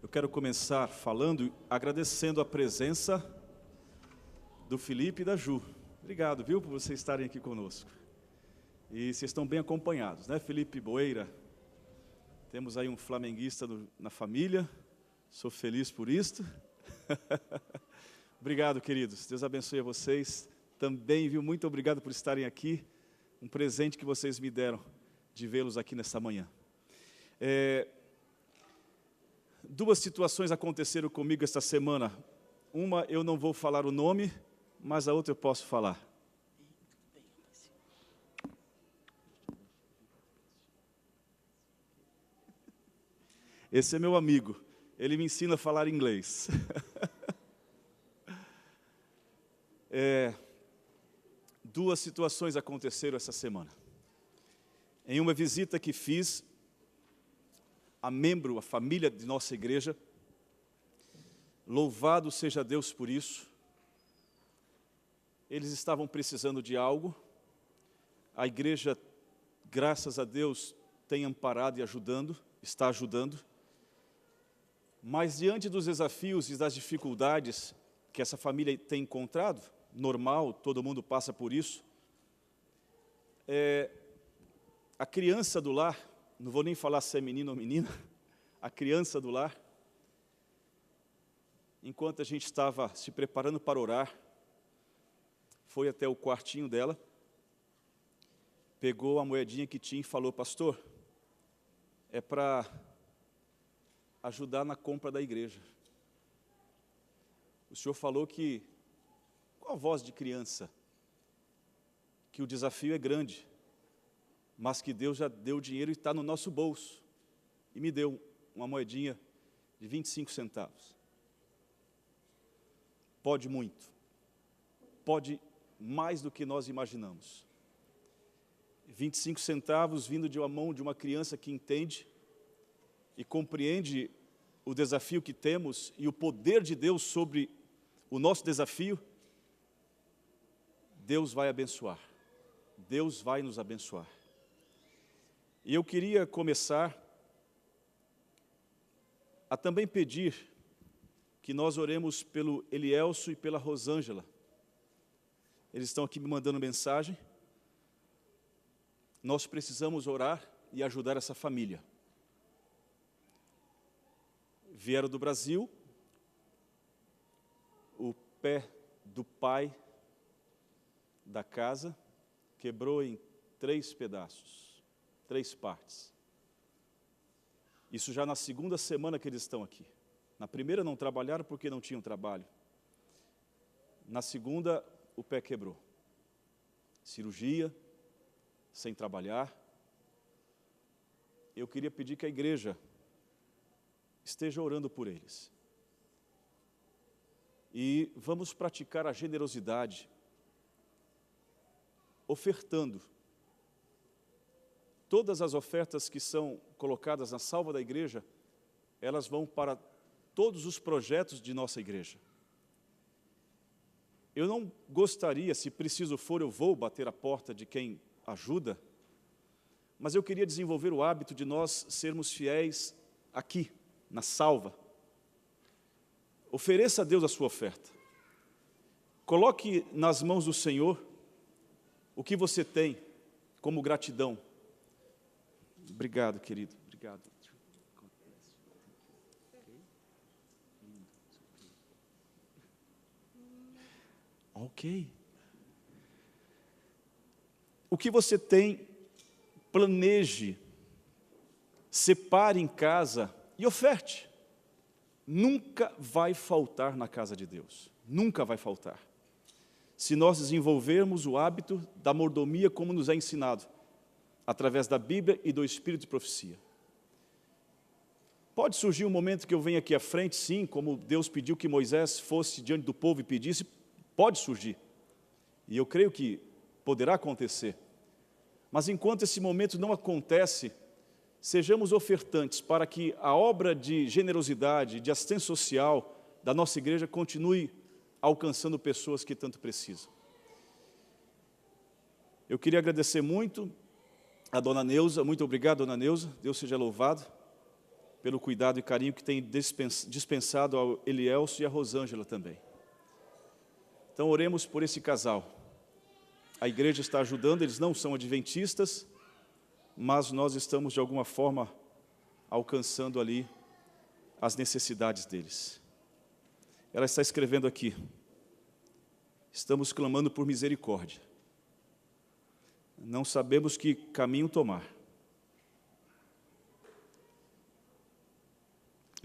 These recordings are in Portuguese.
Eu quero começar falando, agradecendo a presença do Felipe e da Ju. Obrigado, viu, por vocês estarem aqui conosco. E vocês estão bem acompanhados, né? Felipe Boeira, temos aí um flamenguista na família, sou feliz por isto. Obrigado, queridos, Deus abençoe a vocês. Também, viu, muito obrigado por estarem aqui, um presente que vocês me deram de vê-los aqui nesta manhã. Duas situações aconteceram comigo esta semana. Uma eu não vou falar o nome, mas a outra eu posso falar. Esse é meu amigo, ele me ensina a falar inglês. Duas situações aconteceram essa semana. Em uma visita que fiz a família de nossa igreja, louvado seja Deus por isso, eles estavam precisando de algo, a igreja, graças a Deus, tem amparado e está ajudando, mas diante dos desafios e das dificuldades que essa família tem encontrado, normal, todo mundo passa por isso, a criança do lar, não vou nem falar se é menino ou menina, a criança do lar, enquanto a gente estava se preparando para orar, foi até o quartinho dela, pegou a moedinha que tinha e falou: pastor, é para ajudar na compra da igreja. O senhor falou que, com a voz de criança, que o desafio é grande, mas que Deus já deu dinheiro e está no nosso bolso. E me deu uma moedinha de 25 centavos. Pode muito. Pode mais do que nós imaginamos. 25 centavos vindo de uma mão de uma criança que entende e compreende o desafio que temos e o poder de Deus sobre o nosso desafio. Deus vai abençoar. Deus vai nos abençoar. E eu queria começar a também pedir que nós oremos pelo Elielso e pela Rosângela. Eles estão aqui me mandando mensagem. Nós precisamos orar e ajudar essa família. Vieram do Brasil, o pé do pai da casa quebrou em 3 pedaços. 3 partes. Isso já na segunda semana que eles estão aqui. Na primeira não trabalharam porque não tinham trabalho. Na segunda, o pé quebrou. Cirurgia, sem trabalhar. Eu queria pedir que a igreja esteja orando por eles. E vamos praticar a generosidade, ofertando. Todas as ofertas que são colocadas na salva da igreja, elas vão para todos os projetos de nossa igreja. Eu não gostaria, se preciso for, eu vou bater a porta de quem ajuda, mas eu queria desenvolver o hábito de nós sermos fiéis aqui, na salva. Ofereça a Deus a sua oferta. Coloque nas mãos do Senhor o que você tem como gratidão. Obrigado, querido. Obrigado. Ok. O que você tem, planeje, separe em casa e oferte. Nunca vai faltar na casa de Deus. Nunca vai faltar. Se nós desenvolvermos o hábito da mordomia como nos é ensinado, através da Bíblia e do Espírito de profecia. Pode surgir um momento que eu venha aqui à frente, sim, como Deus pediu que Moisés fosse diante do povo e pedisse, pode surgir. E eu creio que poderá acontecer. Mas enquanto esse momento não acontece, sejamos ofertantes para que a obra de generosidade, de assistência social da nossa igreja continue alcançando pessoas que tanto precisam. Eu queria agradecer muito a dona Neuza, muito obrigado, dona Neuza, Deus seja louvado, pelo cuidado e carinho que tem dispensado ao Elielso e a Rosângela também. Então, oremos por esse casal. A igreja está ajudando, eles não são adventistas, mas nós estamos, de alguma forma, alcançando ali as necessidades deles. Ela está escrevendo aqui: estamos clamando por misericórdia. Não sabemos que caminho tomar.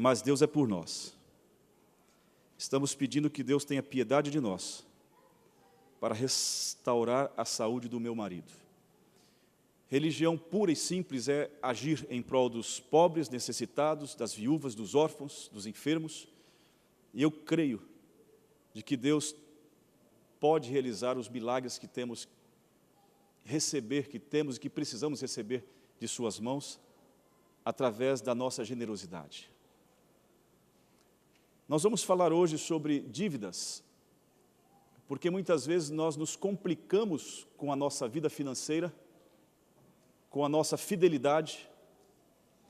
Mas Deus é por nós. Estamos pedindo que Deus tenha piedade de nós, para restaurar a saúde do meu marido. Religião pura e simples é agir em prol dos pobres, necessitados, das viúvas, dos órfãos, dos enfermos. E eu creio de que Deus pode realizar os milagres que temos e que precisamos receber de suas mãos, através da nossa generosidade. Nós vamos falar hoje sobre dívidas, porque muitas vezes nós nos complicamos com a nossa vida financeira, com a nossa fidelidade,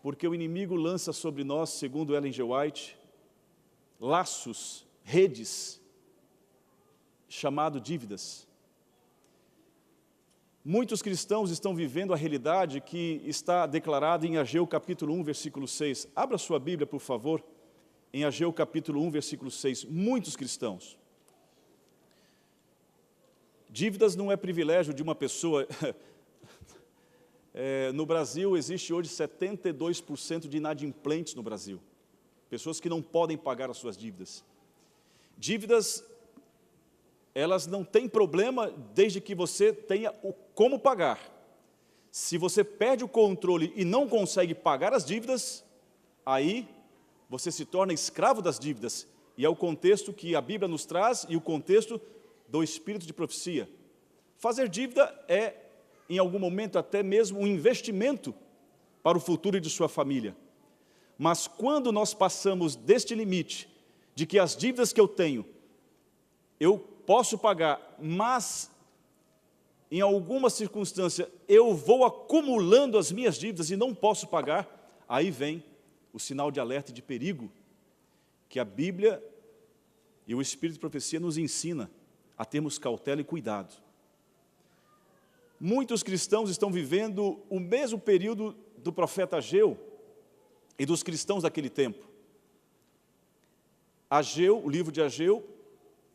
porque o inimigo lança sobre nós, segundo Ellen G. White, laços, redes, chamado dívidas. Muitos cristãos estão vivendo a realidade que está declarada em Ageu capítulo 1, versículo 6. Abra sua Bíblia, por favor, em Ageu capítulo 1, versículo 6. Muitos cristãos. Dívidas não é privilégio de uma pessoa. No Brasil, existe hoje 72% de inadimplentes no Brasil. Pessoas que não podem pagar as suas dívidas. Dívidas, elas não têm problema desde que você tenha como pagar. Se você perde o controle e não consegue pagar as dívidas, aí você se torna escravo das dívidas. E é o contexto que a Bíblia nos traz e o contexto do espírito de profecia. Fazer dívida é, em algum momento, até mesmo um investimento para o futuro de sua família. Mas quando nós passamos deste limite, de que as dívidas que eu tenho, eu posso pagar, mas em alguma circunstância eu vou acumulando as minhas dívidas e não posso pagar, aí vem o sinal de alerta e de perigo, que a Bíblia e o Espírito de Profecia nos ensina a termos cautela e cuidado. Muitos cristãos estão vivendo o mesmo período do profeta Ageu e dos cristãos daquele tempo. Ageu, o livro de Ageu,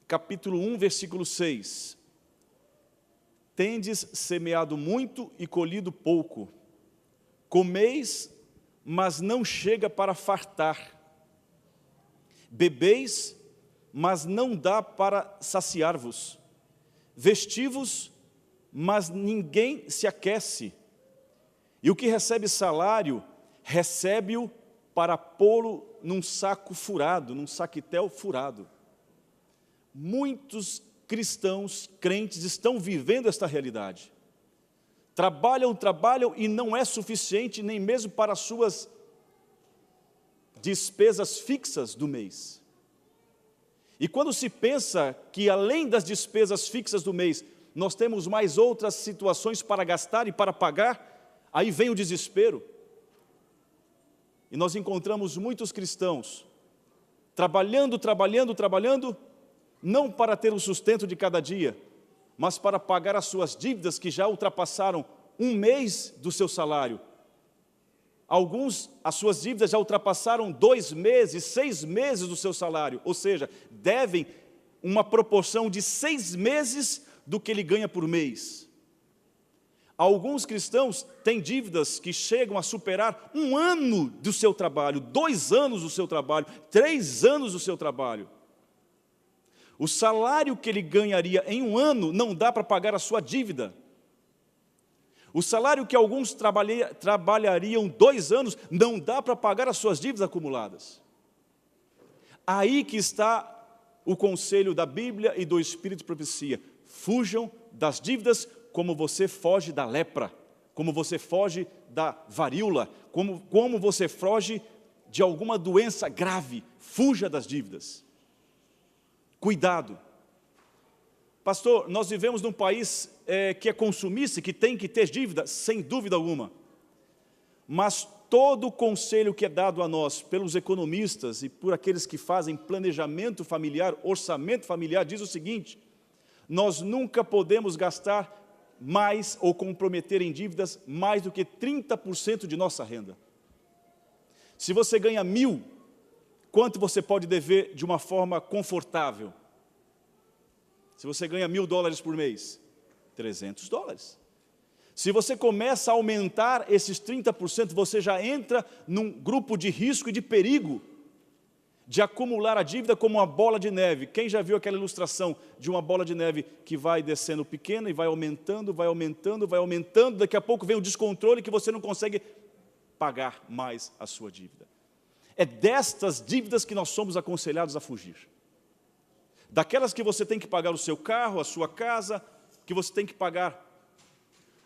capítulo 1, versículo 6. Tendes semeado muito e colhido pouco. Comeis, mas não chega para fartar. Bebeis, mas não dá para saciar-vos. Vestivos, mas ninguém se aquece. E o que recebe salário, recebe-o para pô-lo num saco furado, num saquitel furado. Muitos cristãos, crentes, estão vivendo esta realidade. Trabalham e não é suficiente nem mesmo para as suas despesas fixas do mês. E quando se pensa que além das despesas fixas do mês, nós temos mais outras situações para gastar e para pagar, aí vem o desespero. E nós encontramos muitos cristãos trabalhando, não para ter o sustento de cada dia, mas para pagar as suas dívidas que já ultrapassaram um mês do seu salário. Alguns, as suas dívidas já ultrapassaram 2 meses, 6 meses do seu salário, ou seja, devem uma proporção de 6 meses do que ele ganha por mês. Alguns cristãos têm dívidas que chegam a superar 1 ano do seu trabalho, 2 anos do seu trabalho, 3 anos do seu trabalho. O salário que ele ganharia em 1 ano não dá para pagar a sua dívida. O salário que alguns trabalhariam 2 anos não dá para pagar as suas dívidas acumuladas. Aí que está o conselho da Bíblia e do Espírito de Profecia. Fujam das dívidas como você foge da lepra, como você foge da varíola, como você foge de alguma doença grave. Fuja das dívidas. Cuidado. Pastor, nós vivemos num país que é consumista, que tem que ter dívida, sem dúvida alguma. Mas todo o conselho que é dado a nós pelos economistas e por aqueles que fazem planejamento familiar, orçamento familiar, diz o seguinte: nós nunca podemos gastar mais ou comprometer em dívidas mais do que 30% de nossa renda. Se você ganha 1.000, quanto você pode dever de uma forma confortável? Se você ganha $1.000 por mês, $300. Se você começa a aumentar esses 30%, você já entra num grupo de risco e de perigo de acumular a dívida como uma bola de neve. Quem já viu aquela ilustração de uma bola de neve que vai descendo pequena e vai aumentando, vai aumentando, vai aumentando, daqui a pouco vem o descontrole que você não consegue pagar mais a sua dívida. É destas dívidas que nós somos aconselhados a fugir. Daquelas que você tem que pagar o seu carro, a sua casa, que você tem que pagar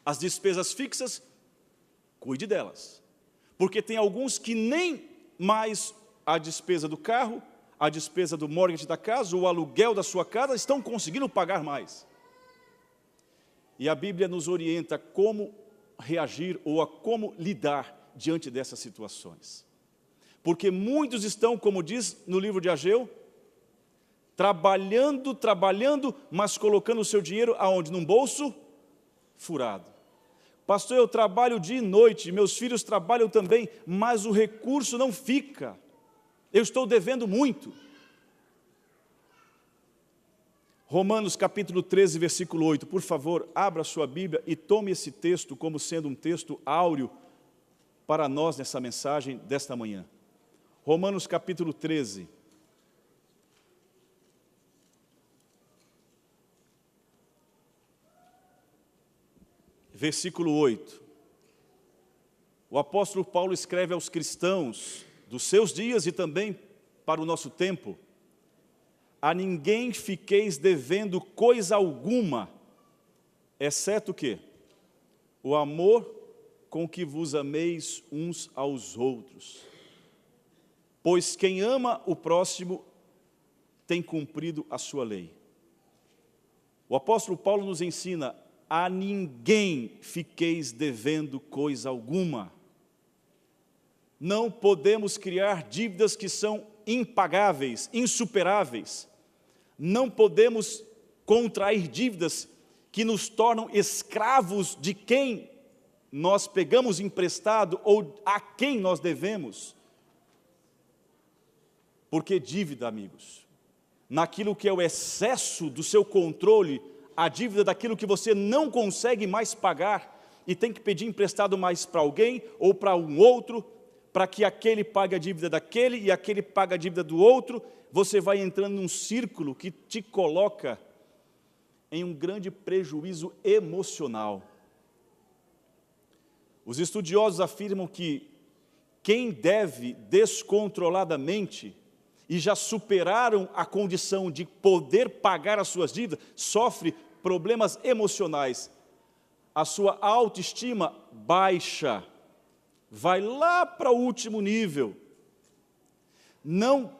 as despesas fixas, cuide delas. Porque tem alguns que nem mais a despesa do carro, a despesa do mortgage da casa, o aluguel da sua casa, estão conseguindo pagar mais. E a Bíblia nos orienta a como reagir ou a como lidar diante dessas situações. Porque muitos estão, como diz no livro de Ageu, trabalhando, mas colocando o seu dinheiro aonde? Num bolso furado. Pastor, eu trabalho dia e noite, meus filhos trabalham também, mas o recurso não fica. Eu estou devendo muito. Romanos capítulo 13, versículo 8. Por favor, abra a sua Bíblia e tome esse texto como sendo um texto áureo para nós nessa mensagem desta manhã. Romanos capítulo 13. Versículo 8. O apóstolo Paulo escreve aos cristãos dos seus dias e também para o nosso tempo: a ninguém fiqueis devendo coisa alguma, exceto o quê? O amor com que vos ameis uns aos outros. Pois quem ama o próximo tem cumprido a sua lei. O apóstolo Paulo nos ensina: a ninguém fiqueis devendo coisa alguma. Não podemos criar dívidas que são impagáveis, insuperáveis. Não podemos contrair dívidas que nos tornam escravos de quem nós pegamos emprestado ou a quem nós devemos. Porque dívida, amigos, naquilo que é o excesso do seu controle, a dívida daquilo que você não consegue mais pagar e tem que pedir emprestado mais para alguém ou para um outro, para que aquele pague a dívida daquele e aquele pague a dívida do outro, você vai entrando num círculo que te coloca em um grande prejuízo emocional. Os estudiosos afirmam que quem deve descontroladamente e já superaram a condição de poder pagar as suas dívidas, sofre problemas emocionais. A sua autoestima baixa, vai lá para o último nível. Não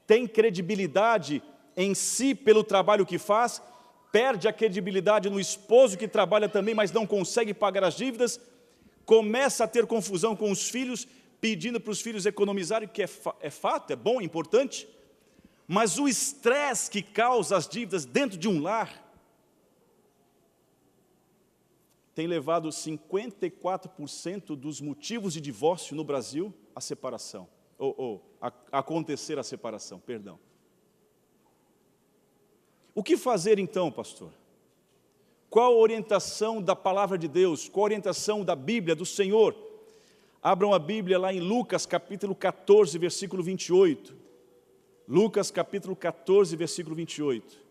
tem credibilidade em si pelo trabalho que faz, perde a credibilidade no esposo que trabalha também, mas não consegue pagar as dívidas, começa a ter confusão com os filhos, pedindo para os filhos economizarem, que é fato, é bom, é importante, mas o estresse que causa as dívidas dentro de um lar tem levado 54% dos motivos de divórcio no Brasil à separação, a acontecer a separação, perdão. O que fazer então, pastor? Qual a orientação da palavra de Deus? Qual a orientação da Bíblia, do Senhor? Abram a Bíblia lá em Lucas capítulo 14, versículo 28. Lucas capítulo 14, versículo 28.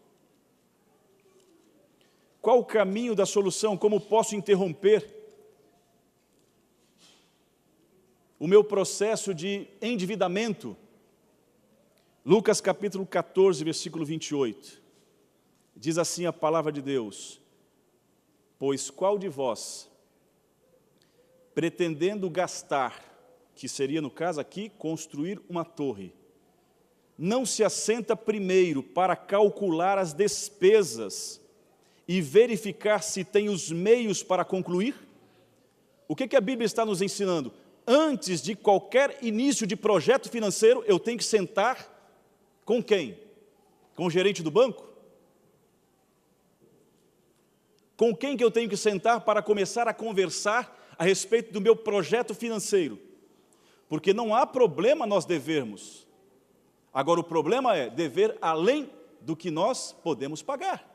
Qual o caminho da solução? Como posso interromper o meu processo de endividamento? Lucas capítulo 14, versículo 28. Diz assim a palavra de Deus: pois qual de vós, pretendendo gastar, que seria no caso aqui, construir uma torre, não se assenta primeiro para calcular as despesas e verificar se tem os meios para concluir? O que a Bíblia está nos ensinando? antes de qualquer início de projeto financeiro, eu tenho que sentar com quem? Com o gerente do banco? Com quem que eu tenho que sentar para começar a conversar a respeito do meu projeto financeiro? Porque não há problema nós devermos. Agora, o problema é dever além do que nós podemos pagar.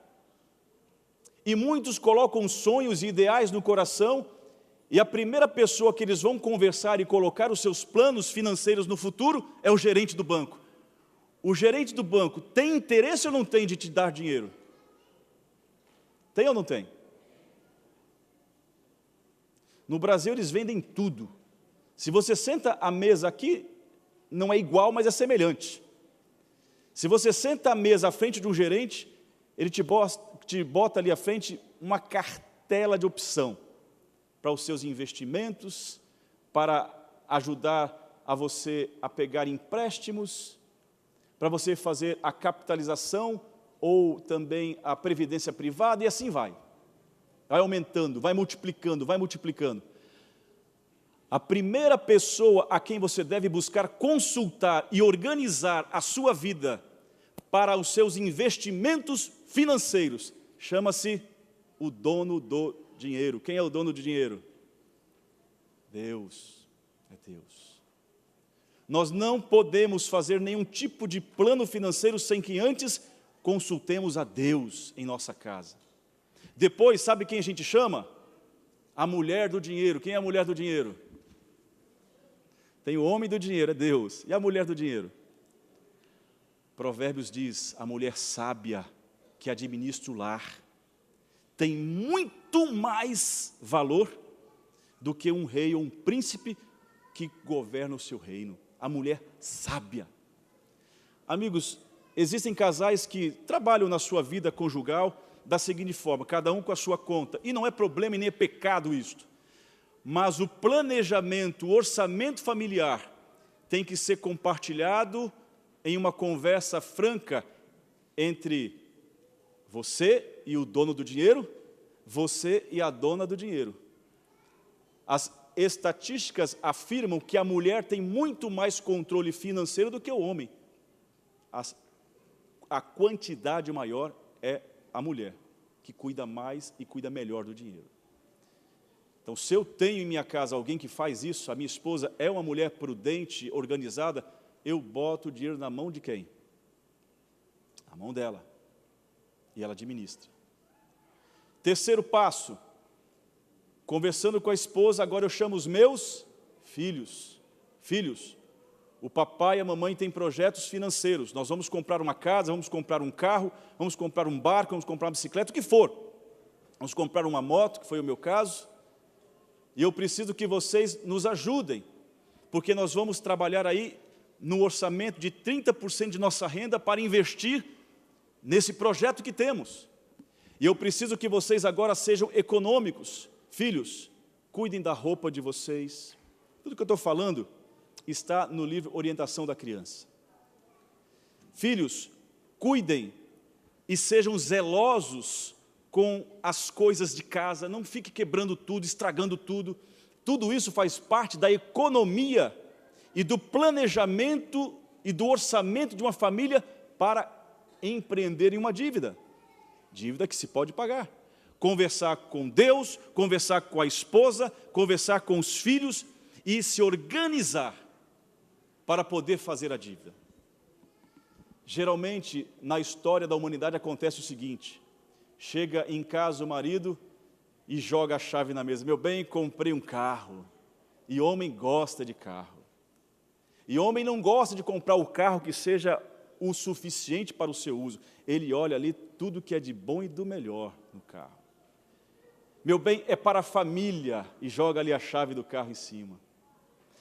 E muitos colocam sonhos e ideais no coração, e a primeira pessoa que eles vão conversar e colocar os seus planos financeiros no futuro é o gerente do banco. O gerente do banco tem interesse ou não tem de te dar dinheiro? Tem ou não tem? No Brasil eles vendem tudo. Se você senta à mesa aqui, não é igual, mas é semelhante. Se você senta à mesa à frente de um gerente, ele te bota ali à frente uma cartela de opção para os seus investimentos, para ajudar a você a pegar empréstimos, para você fazer a capitalização ou também a previdência privada, e assim vai. Vai aumentando, vai multiplicando, vai multiplicando. A primeira pessoa a quem você deve buscar consultar e organizar a sua vida para os seus investimentos financeiros chama-se o dono do dinheiro. Quem é o dono do dinheiro? Deus. É Deus. Nós não podemos fazer nenhum tipo de plano financeiro sem que antes consultemos a Deus em nossa casa. Depois, sabe quem a gente chama? A mulher do dinheiro. Quem é a mulher do dinheiro? Tem o homem do dinheiro, é Deus. E a mulher do dinheiro? Provérbios diz, a mulher sábia que administra o lar tem muito mais valor do que um rei ou um príncipe que governa o seu reino. A mulher sábia. Amigos, existem casais que trabalham na sua vida conjugal da seguinte forma, cada um com a sua conta, e não é problema e nem é pecado isto, mas o planejamento, o orçamento familiar tem que ser compartilhado em uma conversa franca entre você e o dono do dinheiro, você e a dona do dinheiro. As estatísticas afirmam que a mulher tem muito mais controle financeiro do que o homem. A quantidade maior é a mulher, que cuida mais e cuida melhor do dinheiro. Então, se eu tenho em minha casa alguém que faz isso, a minha esposa é uma mulher prudente, organizada, eu boto o dinheiro na mão de quem? Na mão dela. E ela administra. Terceiro passo, conversando com a esposa, agora eu chamo os meus filhos. Filhos, o papai e a mamãe têm projetos financeiros. Nós vamos comprar uma casa, vamos comprar um carro, vamos comprar um barco, vamos comprar uma bicicleta, o que for. Vamos comprar uma moto, que foi o meu caso. E eu preciso que vocês nos ajudem, porque nós vamos trabalhar aí no orçamento de 30% de nossa renda para investir nesse projeto que temos. E eu preciso que vocês agora sejam econômicos. Filhos, cuidem da roupa de vocês. Tudo que eu estou falando está no livro Orientação da Criança. Filhos, cuidem e sejam zelosos com as coisas de casa, não fique quebrando tudo, estragando tudo. Tudo isso faz parte da economia e do planejamento e do orçamento de uma família para empreender em uma dívida. Dívida que se pode pagar. Conversar com Deus, conversar com a esposa, conversar com os filhos e se organizar para poder fazer a dívida. Geralmente, na história da humanidade acontece o seguinte: chega em casa o marido e joga a chave na mesa. Meu bem, comprei um carro. E homem gosta de carro. E homem não gosta de comprar o carro que seja o suficiente para o seu uso. Ele olha ali tudo que é de bom e do melhor no carro. Meu bem, é para a família, e joga ali a chave do carro em cima.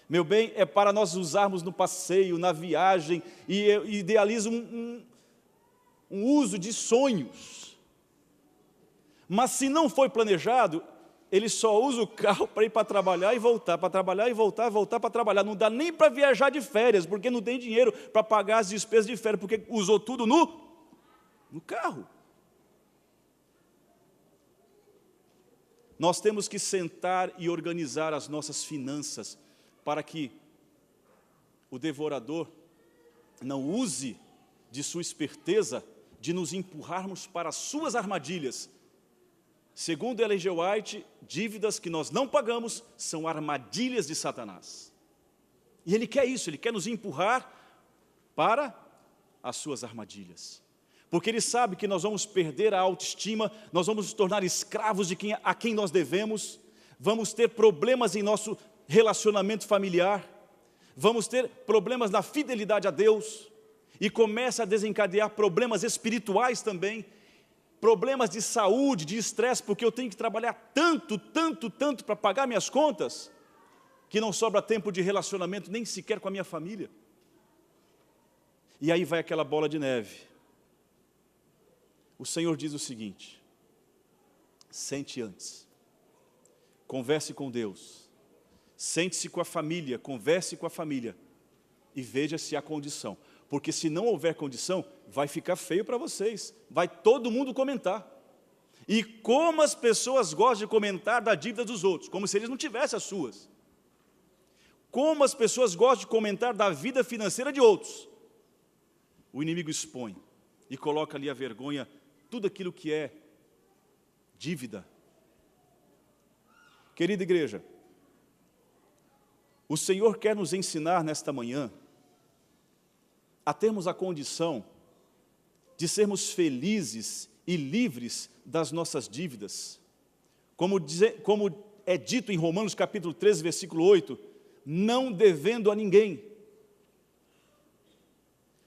Meu bem, é para nós usarmos no passeio, na viagem, e idealiza um uso de sonhos. Mas se não foi planejado, ele só usa o carro para ir para trabalhar e voltar, para trabalhar e voltar, voltar para trabalhar. Não dá nem para viajar de férias, porque não tem dinheiro para pagar as despesas de férias, porque usou tudo no carro. Nós temos que sentar e organizar as nossas finanças para que o devorador não use de sua esperteza de nos empurrarmos para as suas armadilhas. Segundo Ellen G. White, dívidas que nós não pagamos são armadilhas de Satanás. E ele quer isso, ele quer nos empurrar para as suas armadilhas. Porque ele sabe que nós vamos perder a autoestima, nós vamos nos tornar escravos a quem nós devemos, vamos ter problemas em nosso relacionamento familiar, vamos ter problemas na fidelidade a Deus, e começa a desencadear problemas espirituais também, problemas de saúde, de estresse, porque eu tenho que trabalhar tanto para pagar minhas contas, que não sobra tempo de relacionamento nem sequer com a minha família. E aí vai aquela bola de neve. O Senhor diz o seguinte: sente antes, converse com Deus, sente-se com a família, converse com a família, e veja se há condição. Porque se não houver condição, vai ficar feio para vocês, vai todo mundo comentar. E como as pessoas gostam de comentar da dívida dos outros, como se eles não tivessem as suas. Como as pessoas gostam de comentar da vida financeira de outros. O inimigo expõe e coloca ali a vergonha, tudo aquilo que é dívida. Querida igreja, o Senhor quer nos ensinar nesta manhã a termos a condição de sermos felizes e livres das nossas dívidas. Como é dito em Romanos capítulo 13, versículo 8, não devendo a ninguém,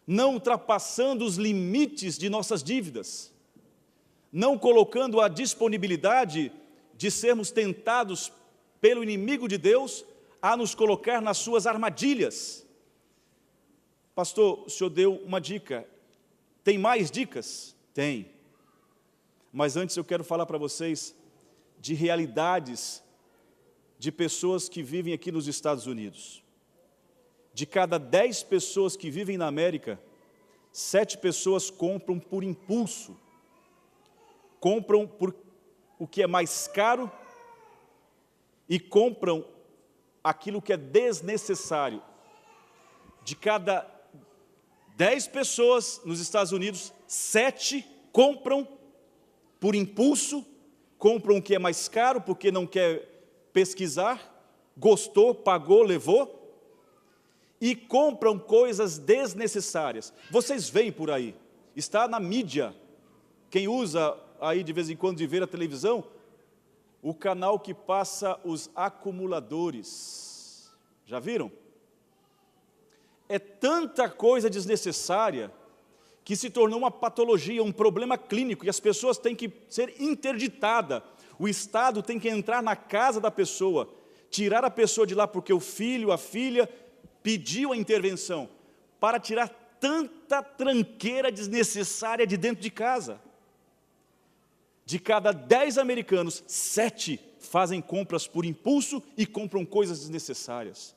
não ultrapassando os limites de nossas dívidas, não colocando a disponibilidade de sermos tentados pelo inimigo de Deus a nos colocar nas suas armadilhas. Pastor, o senhor deu uma dica. Tem mais dicas? Tem. Mas antes eu quero falar para vocês de realidades de pessoas que vivem aqui nos Estados Unidos. De cada 10 pessoas que vivem na América, 7 pessoas compram por impulso. Compram por o que é mais caro e compram aquilo que é desnecessário. De cada 10 pessoas nos Estados Unidos, 7 compram por impulso, compram o que é mais caro porque não quer pesquisar, gostou, pagou, levou, e compram coisas desnecessárias. Vocês veem por aí, está na mídia, quem usa aí de vez em quando de ver a televisão, o canal que passa os acumuladores. Já viram? É tanta coisa desnecessária que se tornou uma patologia, um problema clínico, e as pessoas têm que ser interditadas. O Estado tem que entrar na casa da pessoa, tirar a pessoa de lá porque o filho, a filha pediu a intervenção, para tirar tanta tranqueira desnecessária de dentro de casa. De cada 10 americanos, 7 fazem compras por impulso e compram coisas desnecessárias.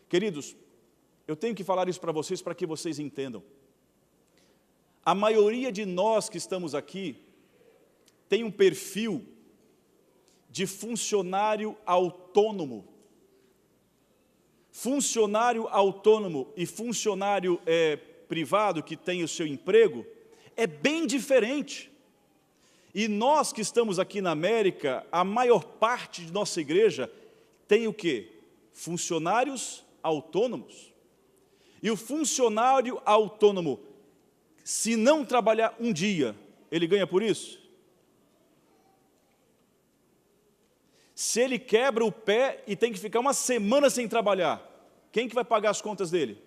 Queridos, eu tenho que falar isso para vocês para que vocês entendam. A maioria de nós que estamos aqui tem um perfil de funcionário autônomo. Funcionário autônomo e funcionário privado que tem o seu emprego é bem diferente. E nós que estamos aqui na América, a maior parte de nossa igreja tem o quê? Funcionários autônomos. E o funcionário autônomo, se não trabalhar um dia, ele ganha por isso? Se ele quebra o pé e tem que ficar uma semana sem trabalhar, quem que vai pagar as contas dele?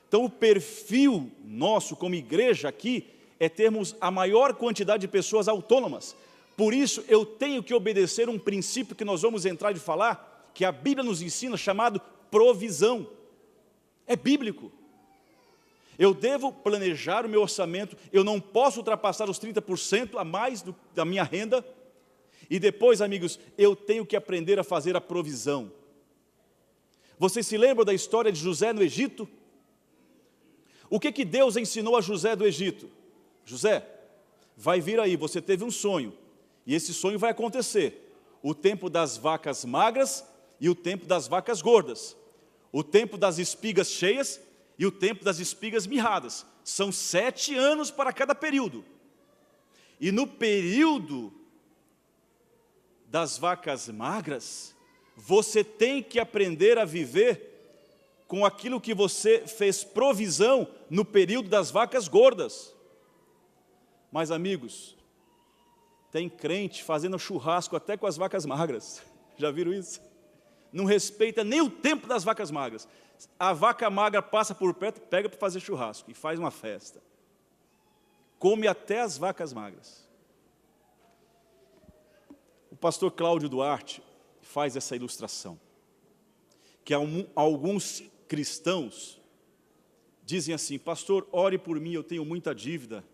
Então o perfil nosso como igreja aqui é termos a maior quantidade de pessoas autônomas. Por isso eu tenho que obedecer um princípio que nós vamos entrar de falar, que a Bíblia nos ensina, chamado provisão. É bíblico. Eu devo planejar o meu orçamento, eu não posso ultrapassar os 30% a mais da minha renda. E depois, amigos, eu tenho que aprender a fazer a provisão. Vocês se lembram da história de José no Egito? O que Deus ensinou a José do Egito? José, vai vir aí, você teve um sonho, e esse sonho vai acontecer. o tempo das vacas magras e o tempo das vacas gordas, o tempo das espigas cheias e o tempo das espigas mirradas. São 7 anos para cada período. E no período das vacas magras, você tem que aprender a viver com aquilo que você fez provisão no período das vacas gordas. Mas, amigos, tem crente fazendo churrasco até com as vacas magras. Já viram isso? Não respeita nem o tempo das vacas magras. A vaca magra passa por perto, pega para fazer churrasco e faz uma festa. Come até as vacas magras. O pastor Cláudio Duarte faz essa ilustração, que alguns cristãos dizem assim: pastor, ore por mim, eu tenho muita dívida,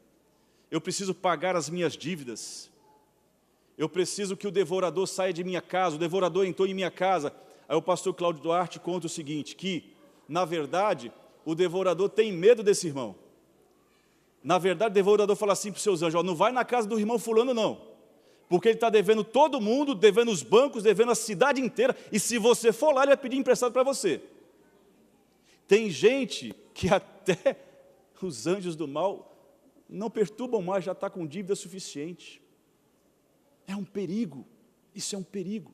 eu preciso pagar as minhas dívidas, eu preciso que o devorador saia de minha casa, o devorador entrou em minha casa. Aí o pastor Cláudio Duarte conta o seguinte, que, na verdade, o devorador tem medo desse irmão. Na verdade, o devorador fala assim para os seus anjos: ó, não vai na casa do irmão fulano não, porque ele está devendo todo mundo, devendo os bancos, devendo a cidade inteira, e se você for lá, ele vai pedir emprestado para você. Tem gente que até os anjos do mal não perturbam mais, já está com dívida suficiente. É um perigo, isso é um perigo.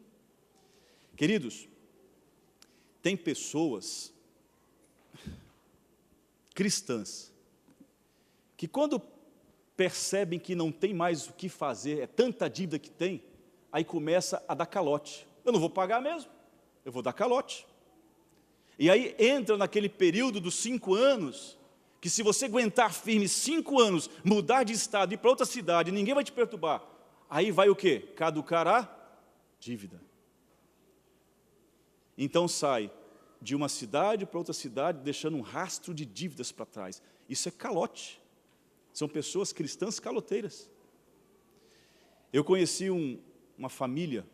Queridos, tem pessoas cristãs que quando percebem que não tem mais o que fazer, é tanta dívida que tem, aí começa a dar calote. Eu não vou pagar mesmo, eu vou dar calote. E aí entra naquele período dos 5 anos, que se você aguentar firme 5 anos, mudar de estado, ir para outra cidade, ninguém vai te perturbar. Aí vai o quê? Caducar a dívida. Então sai de uma cidade para outra cidade, deixando um rastro de dívidas para trás. Isso é calote. São pessoas cristãs caloteiras. Eu conheci uma família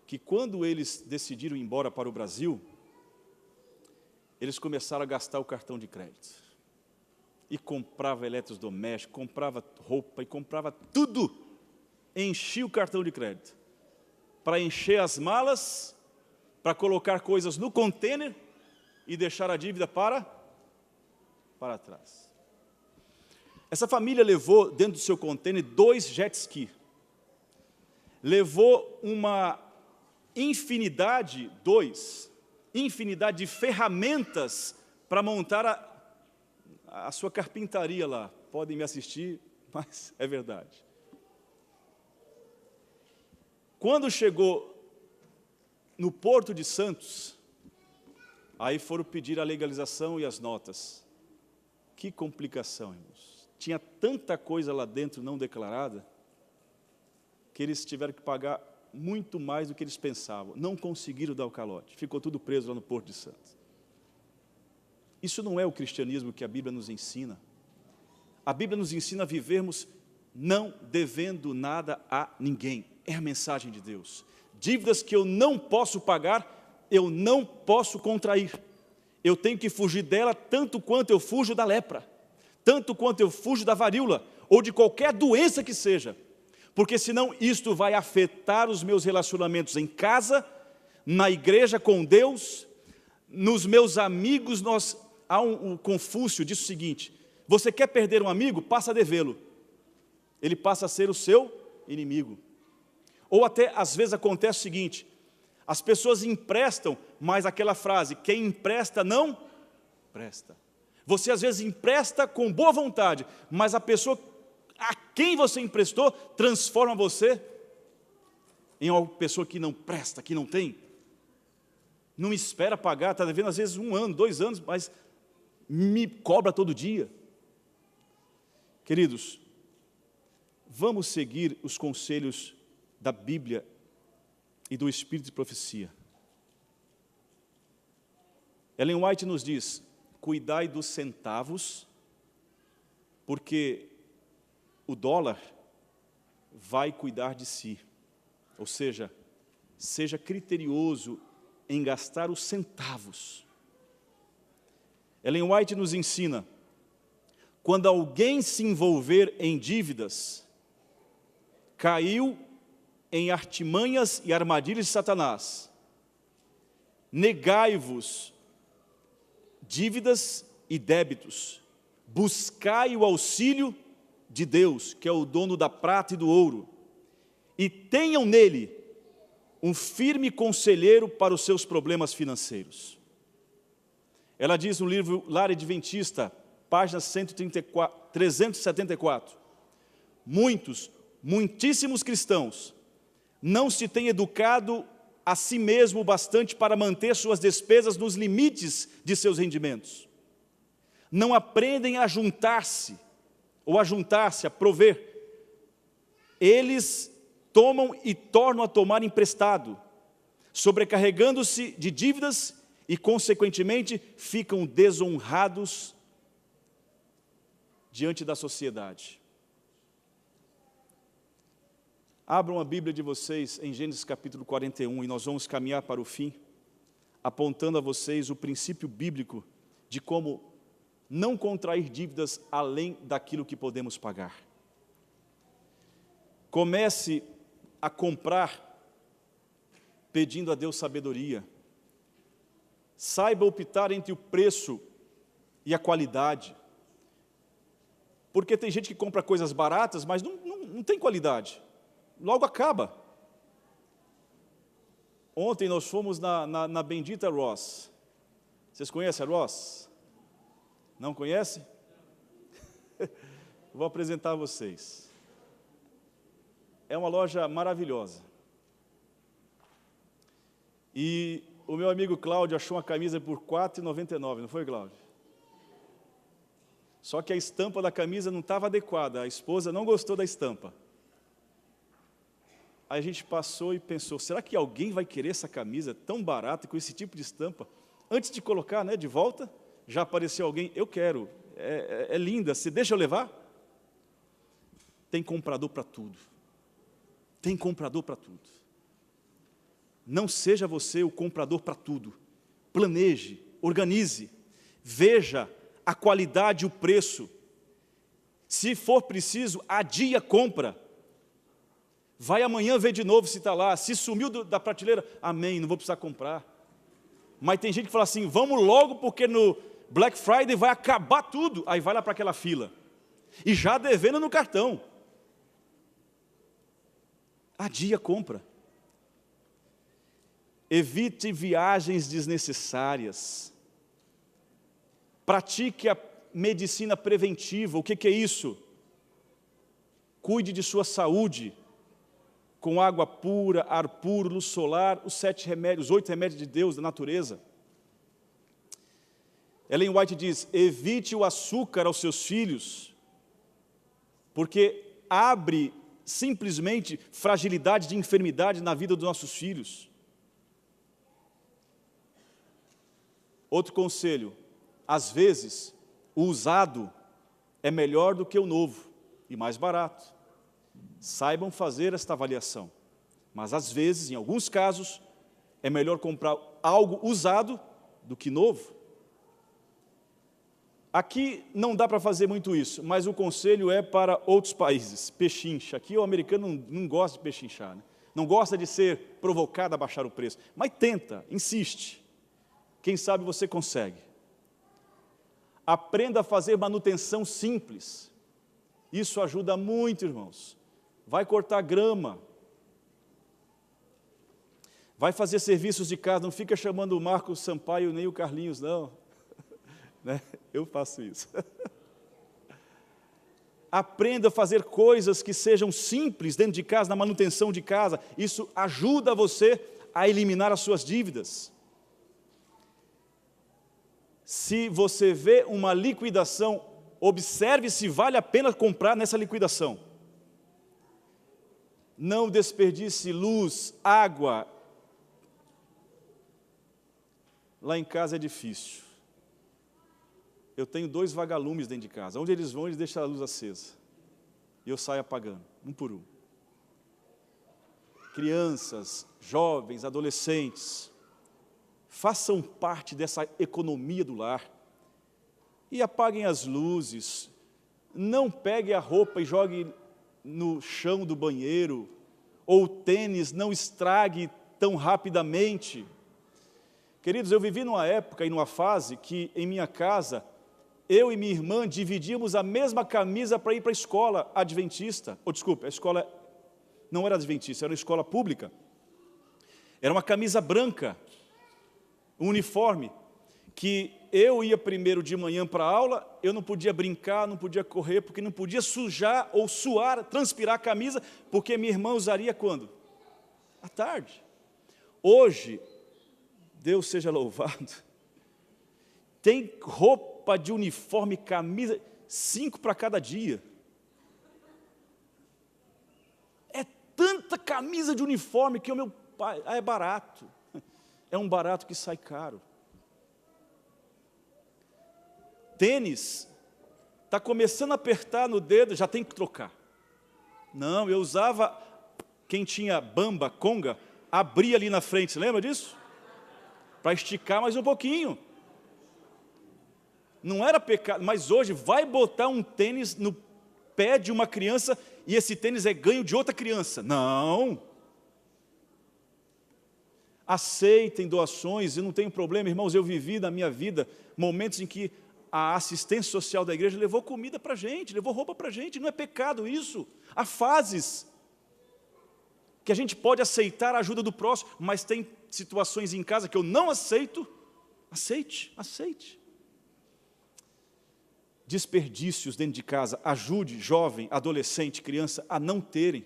que, quando eles decidiram ir embora para o Brasil, eles começaram a gastar o cartão de crédito. E comprava eletrodomésticos, comprava roupa e comprava tudo. Enchia o cartão de crédito. Para encher as malas, para colocar coisas no contêiner e deixar a dívida para trás. Essa família levou dentro do seu contêiner 2 jet ski. Levou uma infinidade de ferramentas para montar a sua carpintaria lá. Podem me assistir, mas é verdade. Quando chegou no Porto de Santos, aí foram pedir a legalização e as notas. Que complicação, irmãos. Tinha tanta coisa lá dentro não declarada, que eles tiveram que pagar muito mais do que eles pensavam. Não conseguiram dar o calote. Ficou tudo preso lá no Porto de Santos. Isso não é o cristianismo que a Bíblia nos ensina. A Bíblia nos ensina a vivermos não devendo nada a ninguém. É a mensagem de Deus. Dívidas que eu não posso pagar, eu não posso contrair. Eu tenho que fugir dela tanto quanto eu fujo da lepra, tanto quanto eu fujo da varíola, ou de qualquer doença que seja, porque senão isto vai afetar os meus relacionamentos em casa, na igreja com Deus, nos meus amigos. Há um Confúcio diz o seguinte: você quer perder um amigo? Passa a devê-lo, ele passa a ser o seu inimigo. Ou até, às vezes, acontece o seguinte: as pessoas emprestam, mas aquela frase, quem empresta não presta. Você às vezes empresta com boa vontade, mas a pessoa a quem você emprestou transforma você em uma pessoa que não presta, que não tem. Não espera pagar, está devendo às vezes 1 ano, 2 anos, mas me cobra todo dia. Queridos, vamos seguir os conselhos da Bíblia e do Espírito de profecia. Ellen White nos diz: cuidai dos centavos, porque o dólar vai cuidar de si. Ou seja, seja criterioso em gastar os centavos. Ellen White nos ensina: quando alguém se envolver em dívidas, caiu em artimanhas e armadilhas de Satanás. Negai-vos dívidas e débitos. Buscai o auxílio de Deus, que é o dono da prata e do ouro, e tenham nele um firme conselheiro para os seus problemas financeiros. Ela diz no livro Lar Adventista, página 374, muitíssimos cristãos não se têm educado a si mesmo o bastante para manter suas despesas nos limites de seus rendimentos. Não aprendem a juntar-se, a prover. Eles tomam e tornam a tomar emprestado, sobrecarregando-se de dívidas e, consequentemente, ficam desonrados diante da sociedade. Abram a Bíblia de vocês em Gênesis capítulo 41 e nós vamos caminhar para o fim, apontando a vocês o princípio bíblico de como não contrair dívidas além daquilo que podemos pagar. Comece a comprar pedindo a Deus sabedoria. Saiba optar entre o preço e a qualidade. Porque tem gente que compra coisas baratas, mas não tem qualidade. Logo acaba. Ontem nós fomos na bendita Ross. Vocês conhecem a Ross? Não conhecem? Vou apresentar a vocês. É uma loja maravilhosa. E o meu amigo Cláudio achou uma camisa por R$ 4,99, não foi, Cláudio? Só que a estampa da camisa não estava adequada, a esposa não gostou da estampa. Aí a gente passou e pensou, será que alguém vai querer essa camisa tão barata, com esse tipo de estampa? Antes de colocar, de volta, já apareceu alguém, eu quero, é linda, você deixa eu levar? Tem comprador para tudo. Tem comprador para tudo. Não seja você o comprador para tudo. Planeje, organize, veja a qualidade e o preço. Se for preciso, adie a compra. Vai amanhã ver de novo se está lá. Se sumiu da prateleira, amém, não vou precisar comprar. Mas tem gente que fala assim, vamos logo porque no Black Friday vai acabar tudo. Aí vai lá para aquela fila. E já devendo no cartão. Adie a compra. Evite viagens desnecessárias. Pratique a medicina preventiva. O que é isso? Cuide de sua saúde, com água pura, ar puro, luz solar, os 8 remédios de Deus, da natureza. Ellen White diz, evite o açúcar aos seus filhos, porque abre simplesmente fragilidade de enfermidade na vida dos nossos filhos. Outro conselho, às vezes, o usado é melhor do que o novo e mais barato. Saibam fazer esta avaliação. Mas, às vezes, em alguns casos, é melhor comprar algo usado do que novo. Aqui não dá para fazer muito isso, mas o conselho é para outros países. Pechincha. Aqui o americano não gosta de pechinchar, não gosta de ser provocado a baixar o preço. Mas tenta, insiste. Quem sabe você consegue. Aprenda a fazer manutenção simples. Isso ajuda muito, irmãos. Vai cortar grama. Vai fazer serviços de casa. Não fica chamando o Marcos Sampaio nem o Carlinhos, não. Eu faço isso. Aprenda a fazer coisas que sejam simples dentro de casa, na manutenção de casa. Isso ajuda você a eliminar as suas dívidas. Se você vê uma liquidação, observe se vale a pena comprar nessa liquidação. Não desperdice luz, água. Lá em casa é difícil. Eu tenho 2 vagalumes dentro de casa. Onde eles vão, eles deixam a luz acesa. E eu saio apagando, um por um. Crianças, jovens, adolescentes, façam parte dessa economia do lar. E apaguem as luzes. Não pegue a roupa e jogue no chão do banheiro, ou o tênis não estrague tão rapidamente. Queridos, eu vivi numa época e numa fase que em minha casa, eu e minha irmã dividíamos a mesma camisa para ir para a escola adventista. A escola não era adventista, era uma escola pública. Era uma camisa branca, um uniforme, que eu ia primeiro de manhã para a aula, eu não podia brincar, não podia correr, porque não podia sujar ou suar, transpirar a camisa, porque minha irmã usaria quando? À tarde. Hoje, Deus seja louvado, tem roupa de uniforme, camisa, 5 para cada dia. É tanta camisa de uniforme que o meu pai, é barato. É um barato que sai caro. Tênis, está começando a apertar no dedo, já tem que trocar. Não, eu usava, quem tinha bamba, conga, abria ali na frente, lembra disso? Para esticar mais um pouquinho. Não era pecado, mas hoje vai botar um tênis no pé de uma criança e esse tênis é ganho de outra criança. Não. Aceitem doações, e não tem problema, irmãos, eu vivi na minha vida momentos em que a assistência social da igreja levou comida para a gente, levou roupa para a gente, não é pecado isso. Há fases que a gente pode aceitar a ajuda do próximo, mas tem situações em casa que eu não aceito, aceite. Desperdícios dentro de casa, ajude jovem, adolescente, criança a não terem.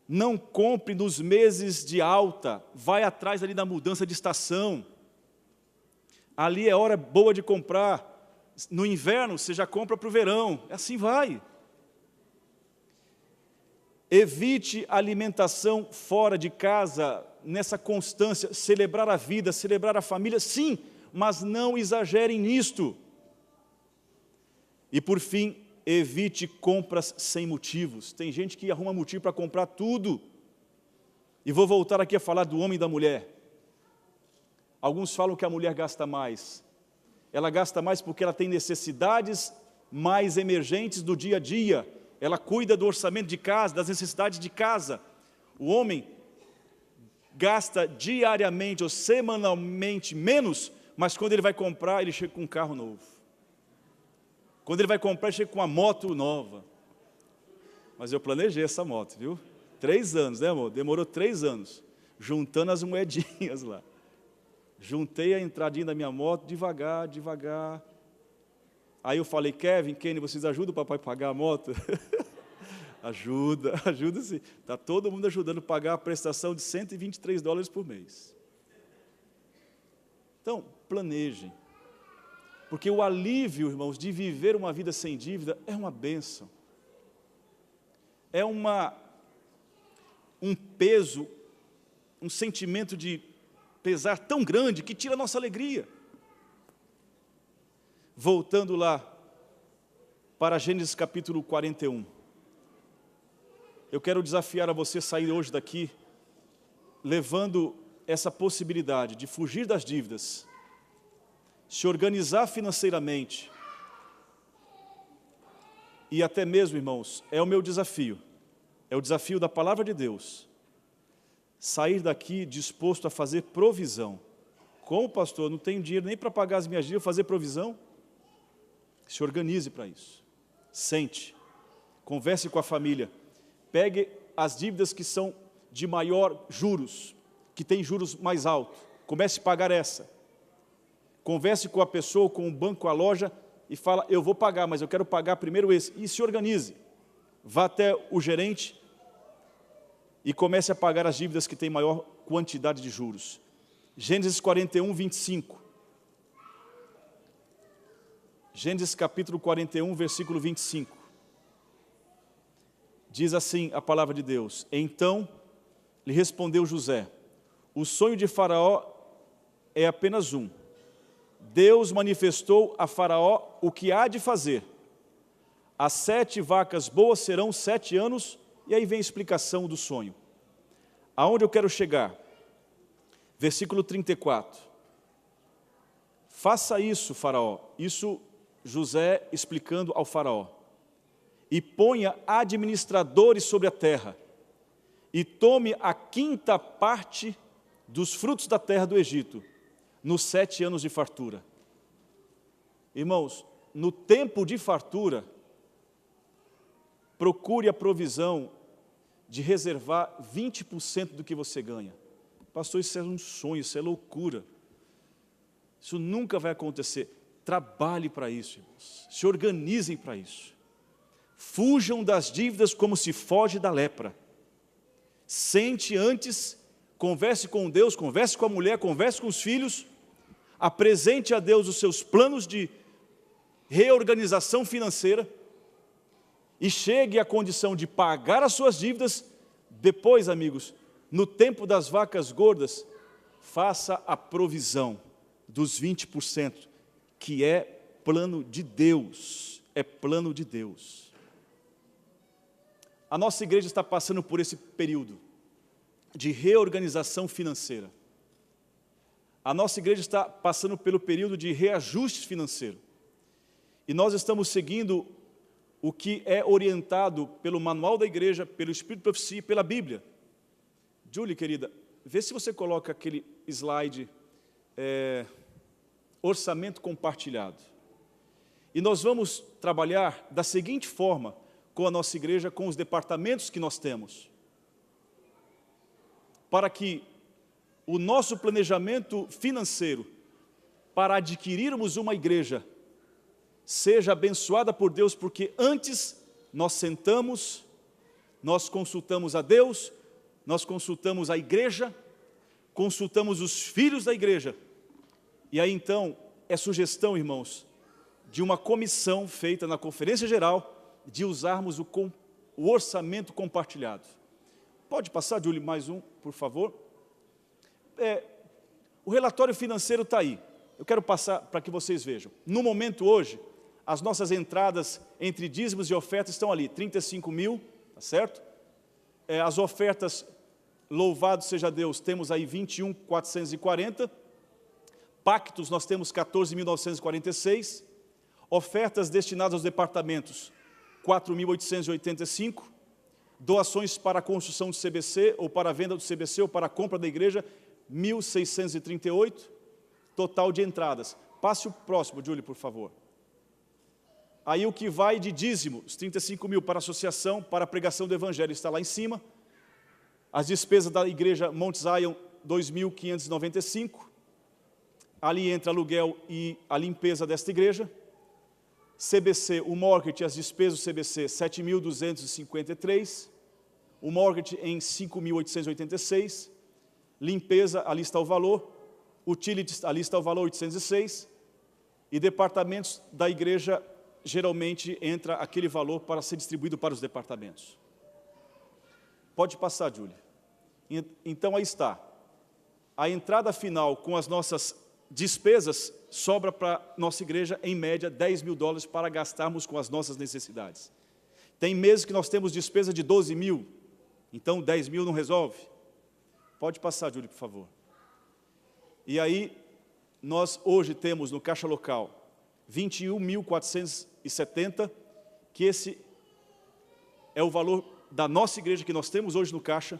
Não compre nos meses de alta, vai atrás ali da mudança de estação. Ali é hora boa de comprar. No inverno você já compra para o verão, assim vai. Evite alimentação fora de casa, nessa constância, celebrar a vida, celebrar a família, sim, mas não exagerem nisto. E por fim, evite compras sem motivos. Tem gente que arruma motivo para comprar tudo. E vou voltar aqui a falar do homem e da mulher. Alguns falam que a mulher gasta mais. Ela gasta mais porque ela tem necessidades mais emergentes do dia a dia. Ela cuida do orçamento de casa, das necessidades de casa. O homem gasta diariamente ou semanalmente menos, mas quando ele vai comprar, ele chega com um carro novo. Quando ele vai comprar, ele chega com uma moto nova. Mas eu planejei essa moto, viu? 3 anos, né, amor? Demorou 3 anos, juntando as moedinhas lá. Juntei a entradinha da minha moto, devagar. Aí eu falei, Kenny, vocês ajudam o papai a pagar a moto? Ajuda sim. Está todo mundo ajudando a pagar a prestação de $123 por mês. Então, planejem. Porque o alívio, irmãos, de viver uma vida sem dívida é uma bênção. É um peso, um sentimento de pesar tão grande que tira a nossa alegria. Voltando lá para Gênesis capítulo 41. Eu quero desafiar a você sair hoje daqui levando essa possibilidade de fugir das dívidas, se organizar financeiramente e até mesmo, irmãos, é o meu desafio, é o desafio da palavra de Deus, sair daqui disposto a fazer provisão. Como pastor, não tenho dinheiro nem para pagar as minhas dívidas, fazer provisão? Se organize para isso. Sente, converse com a família, pegue as dívidas que são de maior juros, que tem juros mais altos, comece a pagar essa. Converse com a pessoa, com o banco, com a loja e fala, eu vou pagar, mas eu quero pagar primeiro esse. E se organize. Vá até o gerente e comece a pagar as dívidas que têm maior quantidade de juros. Gênesis 41, 25. Gênesis capítulo 41, versículo 25. Diz assim a palavra de Deus, então lhe respondeu José, o sonho de Faraó é apenas um. Deus manifestou a Faraó o que há de fazer. As 7 vacas boas serão 7 anos, e aí vem a explicação do sonho. Aonde eu quero chegar? Versículo 34. Faça isso, Faraó. Isso José explicando ao Faraó. e ponha administradores sobre a terra, e tome a 5ª parte dos frutos da terra do Egito, nos 7 anos de fartura. Irmãos, no tempo de fartura, procure a provisão de reservar 20% do que você ganha. Pastor, isso é um sonho, isso é loucura. Isso nunca vai acontecer. Trabalhe para isso, irmãos. Se organizem para isso. Fujam das dívidas como se foge da lepra. Sente antes, converse com Deus, converse com a mulher, converse com os filhos, apresente a Deus os seus planos de reorganização financeira e chegue à condição de pagar as suas dívidas. Depois, amigos, no tempo das vacas gordas, faça a provisão dos 20%, que é plano de Deus, é plano de Deus. A nossa igreja está passando por esse período de reorganização financeira. A nossa igreja está passando pelo período de reajuste financeiro. E nós estamos seguindo o que é orientado pelo manual da igreja, pelo Espírito de Profecia e pela Bíblia. Julie, querida, vê se você coloca aquele slide, orçamento compartilhado. E nós vamos trabalhar da seguinte forma com a nossa igreja, com os departamentos que nós temos, para que o nosso planejamento financeiro para adquirirmos uma igreja seja abençoada por Deus, porque antes nós sentamos, nós consultamos a Deus, nós consultamos a igreja, consultamos os filhos da igreja, e aí então é sugestão, irmãos, de uma comissão feita na Conferência Geral, de usarmos o orçamento compartilhado. Pode passar, Júlio, mais um, por favor? O relatório financeiro está aí. Eu quero passar para que vocês vejam. No momento hoje, as nossas entradas entre dízimos e ofertas estão ali, 35 mil, tá certo? As ofertas, louvado seja Deus, temos aí 21.440. Pactos, nós temos 14.946. Ofertas destinadas aos departamentos, 4.885. Doações para a construção do CBC, ou para a venda do CBC, ou para a compra da igreja, 1.638. Total de entradas. Passe o próximo, Júlio, por favor. Aí o que vai de dízimo, os 35 mil para a associação, para a pregação do evangelho, está lá em cima. As despesas da igreja Mount Zion, 2.595. Ali entra aluguel e a limpeza desta igreja. CBC, o mortgage, as despesas do CBC, 7.253. O mortgage em 5.886. Limpeza, ali está o valor. Utilities, ali está o valor, 806. E departamentos da igreja, geralmente entra aquele valor para ser distribuído para os departamentos. Pode passar, Júlia. Então aí está. A entrada final com as nossas despesas sobra para nossa igreja, em média, $10 mil para gastarmos com as nossas necessidades. Tem meses que nós temos despesa de 12 mil, então 10 mil não resolve. Pode passar, Júlio, por favor. E aí, nós hoje temos no caixa local 21.470, que esse é o valor da nossa igreja que nós temos hoje no caixa.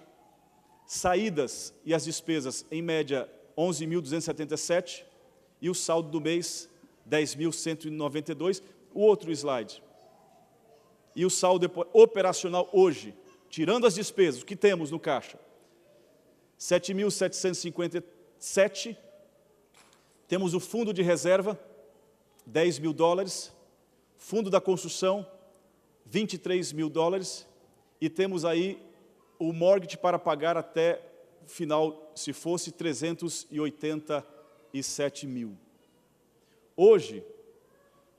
Saídas e as despesas, em média, 11.277, e o saldo do mês, 10.192. O outro slide. E o saldo operacional hoje, tirando as despesas, o que temos no caixa? 7.757. Temos o fundo de reserva, $10 mil. Fundo da construção, $23 mil. E temos aí o mortgage para pagar até o final, se fosse 387 mil. Hoje,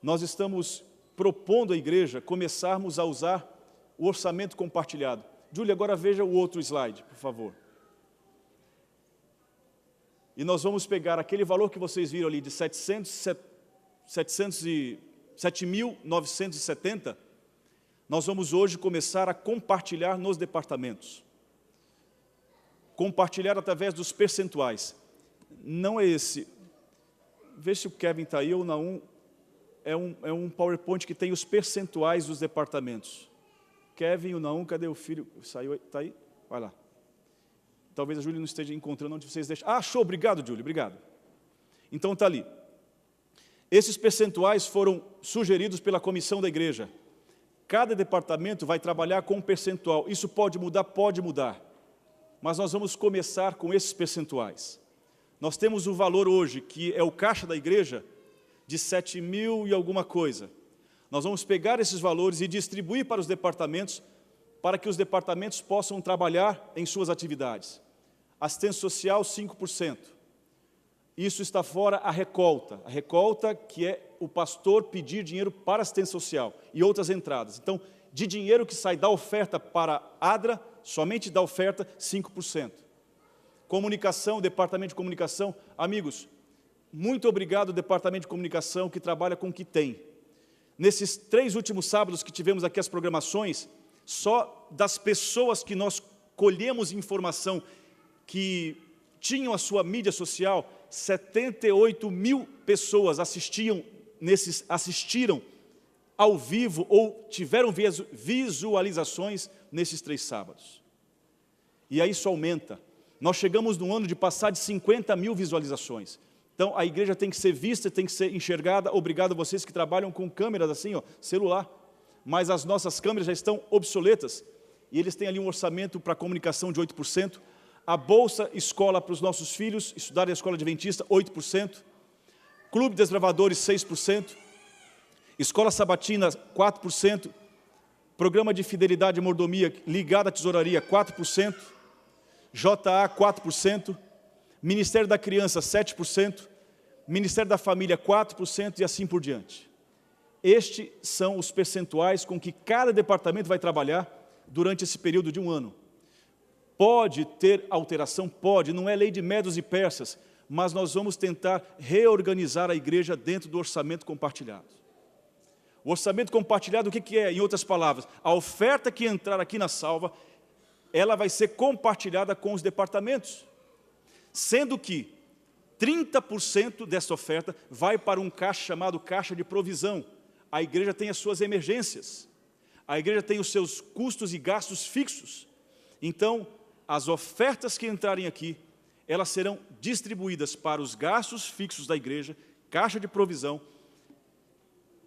nós estamos propondo à igreja começarmos a usar o orçamento compartilhado. Júlia, agora veja o outro slide, por favor. E nós vamos pegar aquele valor que vocês viram ali de 7.970, nós vamos hoje começar a compartilhar nos departamentos. Compartilhar através dos percentuais. Não é esse. Vê se o Kevin está aí ou não. é um PowerPoint que tem os percentuais dos departamentos. Kevin, o Naum, cadê o filho? Saiu, está aí? Vai lá. Talvez a Júlia não esteja encontrando onde vocês deixam. Ah, show, obrigado, Júlia, obrigado. Então está ali. Esses percentuais foram sugeridos pela comissão da igreja. Cada departamento vai trabalhar com um percentual. Isso pode mudar? Pode mudar. Mas nós vamos começar com esses percentuais. Nós temos o valor hoje, que é o caixa da igreja, de 7 mil e alguma coisa. Nós vamos pegar esses valores e distribuir para os departamentos, para que os departamentos possam trabalhar em suas atividades. Assistência social, 5%. Isso está fora a recolta que é o pastor pedir dinheiro para assistência social e outras entradas. Então, de dinheiro que sai da oferta para ADRA, somente da oferta, 5%. Comunicação, departamento de comunicação, amigos, muito obrigado, departamento de comunicação, que trabalha com o que tem. Nesses 3 últimos sábados que tivemos aqui as programações, só das pessoas que nós colhemos informação que tinham a sua mídia social, 78 mil pessoas assistiram ao vivo ou tiveram visualizações nesses 3 sábados. E aí isso aumenta. Nós chegamos no ano de passar de 50 mil visualizações. Então, a igreja tem que ser vista, tem que ser enxergada. Obrigado a vocês que trabalham com câmeras assim, ó, celular. Mas as nossas câmeras já estão obsoletas. E eles têm ali um orçamento para comunicação de 8%. A Bolsa Escola para os nossos filhos, estudar na Escola Adventista, 8%. Clube de Desbravadores, 6%. Escola Sabatina, 4%. Programa de Fidelidade e Mordomia ligado à Tesouraria, 4%. JA, 4%. Ministério da Criança, 7%. Ministério da Família, 4% e assim por diante. Estes são os percentuais com que cada departamento vai trabalhar durante esse período de um ano. Pode ter alteração? Pode, não é lei de medos e persas, mas nós vamos tentar reorganizar a igreja dentro do orçamento compartilhado. O orçamento compartilhado, o que é? Em outras palavras, a oferta que entrar aqui na salva, ela vai ser compartilhada com os departamentos, sendo que 30% dessa oferta vai para um caixa chamado caixa de provisão. A igreja tem as suas emergências, a igreja tem os seus custos e gastos fixos. Então, as ofertas que entrarem aqui, elas serão distribuídas para os gastos fixos da igreja, caixa de provisão.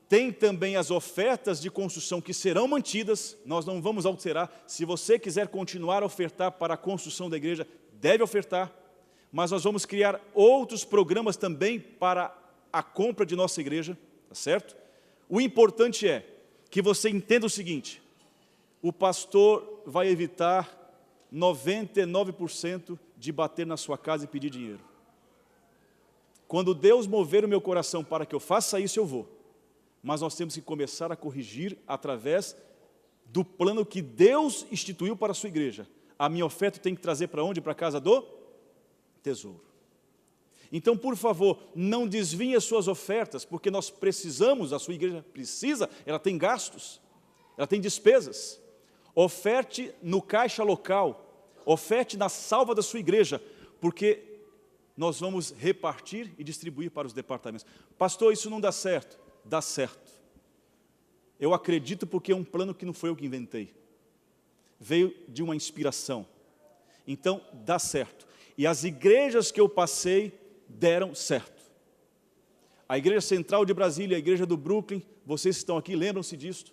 Tem também as ofertas de construção que serão mantidas, nós não vamos alterar. Se você quiser continuar a ofertar para a construção da igreja, deve ofertar. Mas nós vamos criar outros programas também para a compra de nossa igreja, tá certo? O importante é que você entenda o seguinte: o pastor vai evitar 99% de bater na sua casa e pedir dinheiro. Quando Deus mover o meu coração para que eu faça isso, eu vou. Mas nós temos que começar a corrigir através do plano que Deus instituiu para a sua igreja. A minha oferta tem que trazer para onde? Para a casa do tesouro. Então, por favor, não desvie as suas ofertas, porque nós precisamos, a sua igreja precisa, ela tem gastos, ela tem despesas. Oferte no caixa local, oferte na salva da sua igreja, porque nós vamos repartir e distribuir para os departamentos. Pastor, isso não dá certo. Dá certo. Eu acredito porque é um plano que não foi eu que inventei. Veio de uma inspiração. Então, dá certo. E as igrejas que eu passei deram certo. A Igreja Central de Brasília, a Igreja do Brooklyn, vocês que estão aqui, lembram-se disso?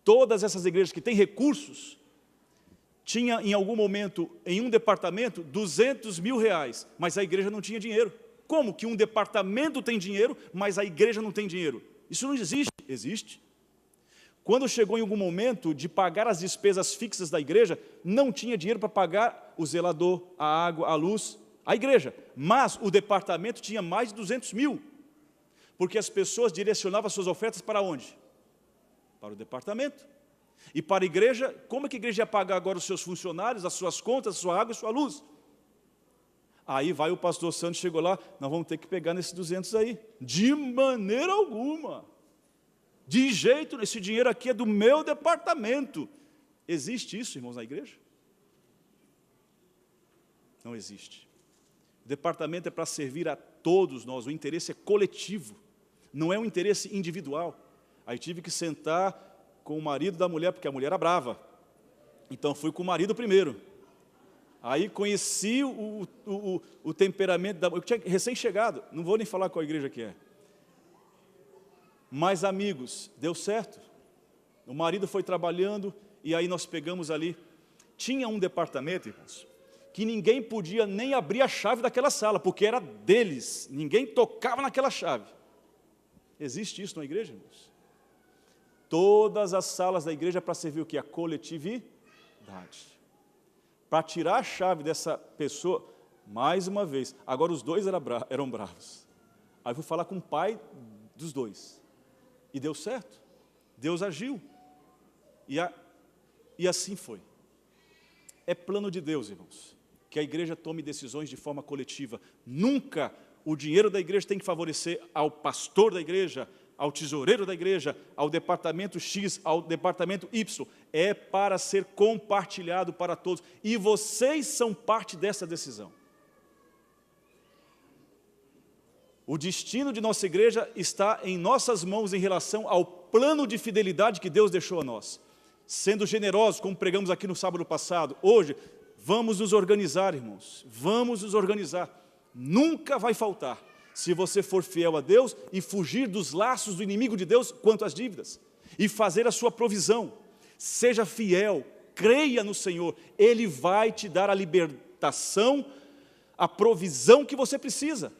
Todas essas igrejas que têm recursos, tinha em algum momento, em um departamento, 200 mil reais, mas a igreja não tinha dinheiro. Como que um departamento tem dinheiro, mas a igreja não tem dinheiro? Isso não existe. Existe. Quando chegou em algum momento de pagar as despesas fixas da igreja, não tinha dinheiro para pagar o zelador, a água, a luz, a igreja. Mas o departamento tinha mais de 200 mil, porque as pessoas direcionavam as suas ofertas para onde? Para o departamento. E para a igreja, como é que a igreja ia pagar agora os seus funcionários, as suas contas, a sua água e a sua luz? Aí vai o pastor Santos, chegou lá, nós vamos ter que pegar nesses 200 aí. De maneira alguma. De jeito, esse dinheiro aqui é do meu departamento. Existe isso, irmãos, na igreja? Não existe. O departamento é para servir a todos nós, o interesse é coletivo. não é um interesse individual. Aí tive que sentar com o marido da mulher, porque a mulher era brava. Então fui com o marido primeiro. Aí conheci o temperamento da mulher. Eu tinha recém-chegado, não vou nem falar qual igreja que é. Mas amigos, deu certo. O marido foi trabalhando e aí nós pegamos ali. Tinha um departamento, irmãos, que ninguém podia nem abrir a chave daquela sala, porque era deles. Ninguém tocava naquela chave. Existe isso na igreja, irmãos? Todas as salas da igreja para servir o quê? A coletividade. Para tirar a chave dessa pessoa, mais uma vez, agora os dois eram bravos. Aí eu fui falar com o pai dos dois. E deu certo. Deus agiu. E assim foi. É plano de Deus, irmãos, que a igreja tome decisões de forma coletiva. Nunca o dinheiro da igreja tem que favorecer ao pastor da igreja, ao tesoureiro da igreja, ao departamento X, ao departamento Y. É para ser compartilhado para todos. E vocês são parte dessa decisão. O destino de nossa igreja está em nossas mãos em relação ao plano de fidelidade que Deus deixou a nós. Sendo generosos, como pregamos aqui no sábado passado, hoje, vamos nos organizar, irmãos. Vamos nos organizar. Nunca vai faltar, se você for fiel a Deus e fugir dos laços do inimigo de Deus quanto às dívidas. E fazer a sua provisão. Seja fiel, creia no Senhor. Ele vai te dar a libertação, a provisão que você precisa.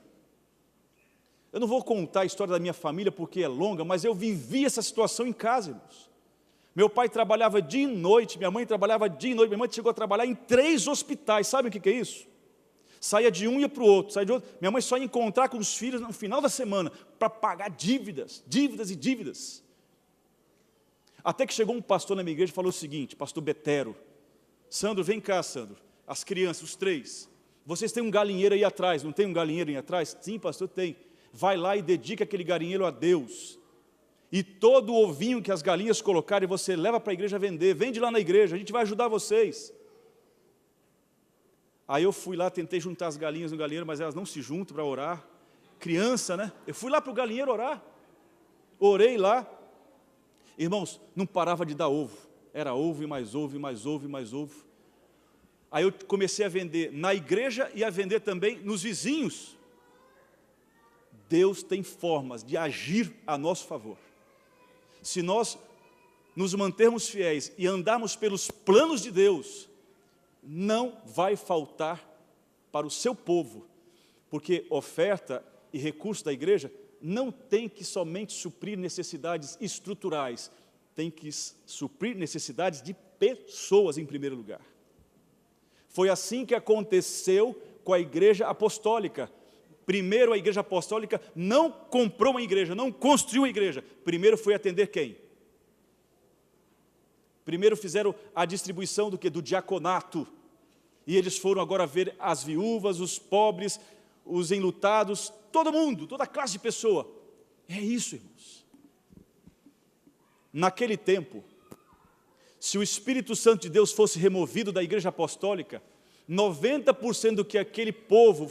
Eu não vou contar a história da minha família porque é longa, mas eu vivi essa situação em casa, irmãos. Meu pai trabalhava dia e noite, minha mãe trabalhava dia e noite, minha mãe chegou a trabalhar em 3 hospitais, sabe o que é isso? Saía de um e ia para o outro, saía de outro. Minha mãe só ia encontrar com os filhos no final da semana, para pagar dívidas, dívidas e dívidas. Até que chegou um pastor na minha igreja e falou o seguinte, pastor Betero, Sandro, vem cá, Sandro, as crianças, os 3, vocês têm um galinheiro aí atrás, não tem um galinheiro aí atrás? Sim, pastor, tem. Vai lá e dedica aquele galinheiro a Deus. E todo o ovinho que as galinhas colocarem, você leva para a igreja vender, vende lá na igreja, a gente vai ajudar vocês. Aí eu fui lá, tentei juntar as galinhas no galinheiro, mas elas não se juntam para orar. Criança, né? Eu fui lá para o galinheiro orar. Orei lá. Irmãos, não parava de dar ovo. Era ovo e mais ovo, e mais ovo, e mais ovo. Aí eu comecei a vender na igreja e a vender também nos vizinhos. Deus tem formas de agir a nosso favor. Se nós nos mantermos fiéis e andarmos pelos planos de Deus, não vai faltar para o seu povo, porque oferta e recurso da igreja não tem que somente suprir necessidades estruturais, tem que suprir necessidades de pessoas em primeiro lugar. Foi assim que aconteceu com a igreja apostólica. Primeiro a igreja apostólica não comprou uma igreja, não construiu uma igreja. Primeiro foi atender quem? Primeiro fizeram a distribuição do quê? Do diaconato. E eles foram agora ver as viúvas, os pobres, os enlutados, todo mundo, toda classe de pessoa. É isso, irmãos. Naquele tempo, se o Espírito Santo de Deus fosse removido da igreja apostólica, 90% do que aquele povo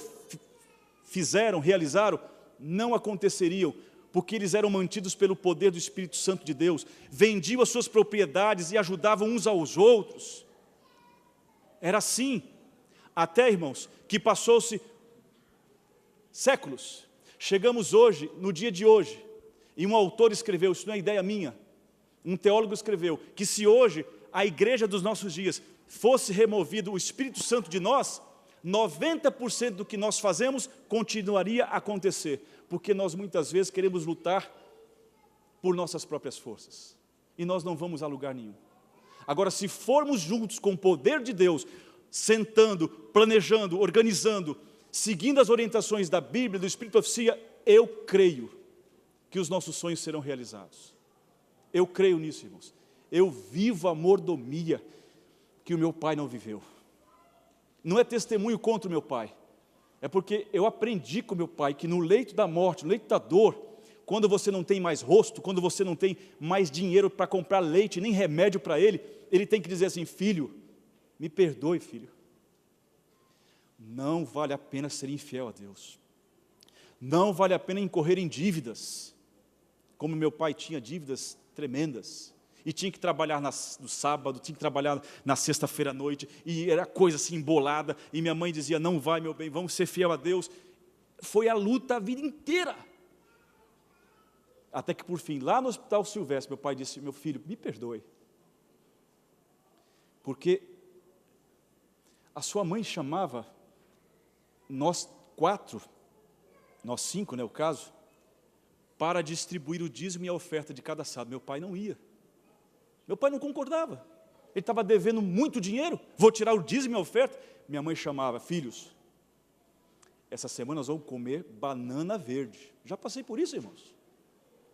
fizeram, realizaram, não aconteceriam, porque eles eram mantidos pelo poder do Espírito Santo de Deus, vendiam as suas propriedades e ajudavam uns aos outros. Era assim, até, irmãos, que passou-se séculos. Chegamos hoje, no dia de hoje, e um autor escreveu, isso não é ideia minha, um teólogo escreveu, que se hoje a igreja dos nossos dias fosse removido o Espírito Santo de nós, 90% do que nós fazemos continuaria a acontecer, porque nós muitas vezes queremos lutar por nossas próprias forças, e nós não vamos a lugar nenhum. Agora, se formos juntos com o poder de Deus, sentando, planejando, organizando, seguindo as orientações da Bíblia, do Espírito de Profecia, eu creio que os nossos sonhos serão realizados. Eu creio nisso, irmãos. Eu vivo a mordomia que o meu pai não viveu. Não é testemunho contra o meu pai, é porque eu aprendi com o meu pai que no leito da morte, no leito da dor, quando você não tem mais rosto, quando você não tem mais dinheiro para comprar leite, nem remédio para ele, ele tem que dizer assim, filho, me perdoe, filho. Não vale a pena ser infiel a Deus. Não vale a pena incorrer em dívidas. como meu pai tinha dívidas tremendas, e tinha que trabalhar no sábado, tinha que trabalhar na sexta-feira à noite, e era coisa assim embolada, e minha mãe dizia, não vai, meu bem, vamos ser fiel a Deus. Foi a luta a vida inteira. Até que, por fim, lá no Hospital Silvestre, meu pai disse, meu filho, me perdoe, porque a sua mãe chamava nós 4, nós 5, né, o caso, para distribuir o dízimo e a oferta de cada sábado. Meu pai não ia. Meu pai não concordava. Ele estava devendo muito dinheiro, vou tirar o dízimo e a oferta. Minha mãe chamava, filhos, essa semana nós vamos comer banana verde. Já passei por isso, irmãos.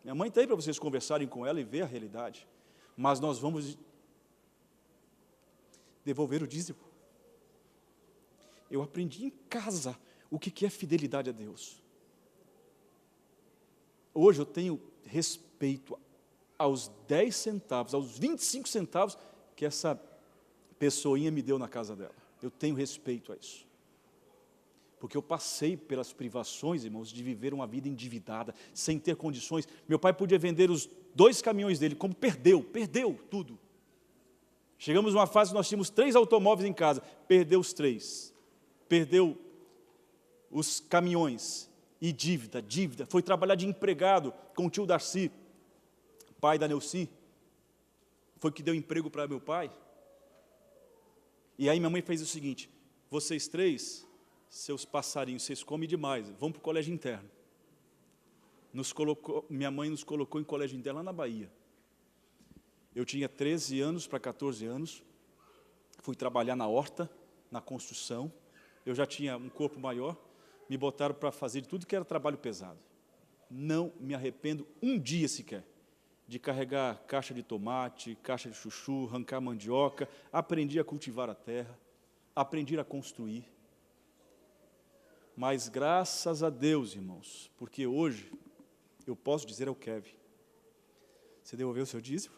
Minha mãe está aí para vocês conversarem com ela e ver a realidade. Mas nós vamos devolver o dízimo. Eu aprendi em casa o que é fidelidade a Deus. Hoje eu tenho respeito aos 10 centavos, aos 25 centavos que essa pessoinha me deu na casa dela. Eu tenho respeito a isso. Porque eu passei pelas privações, irmãos, de viver uma vida endividada, sem ter condições. Meu pai podia vender os 2 caminhões dele, como perdeu tudo. Chegamos numa fase que nós tínhamos 3 automóveis em casa, perdeu os 3. Perdeu os caminhões e dívida, foi trabalhar de empregado com o tio Darcy, pai da Neuci, foi que deu emprego para meu pai. E aí minha mãe fez o seguinte, vocês 3, seus passarinhos, vocês comem demais, vão para o colégio interno. Minha mãe nos colocou em colégio interno lá na Bahia. Eu tinha 13 anos para 14 anos, fui trabalhar na horta, na construção. Eu já tinha um corpo maior, me botaram para fazer tudo que era trabalho pesado. Não me arrependo um dia sequer de carregar caixa de tomate, caixa de chuchu, arrancar mandioca. Aprendi a cultivar a terra, aprendi a construir. Mas graças a Deus, irmãos, porque hoje eu posso dizer ao Kevin, você devolveu o seu dízimo?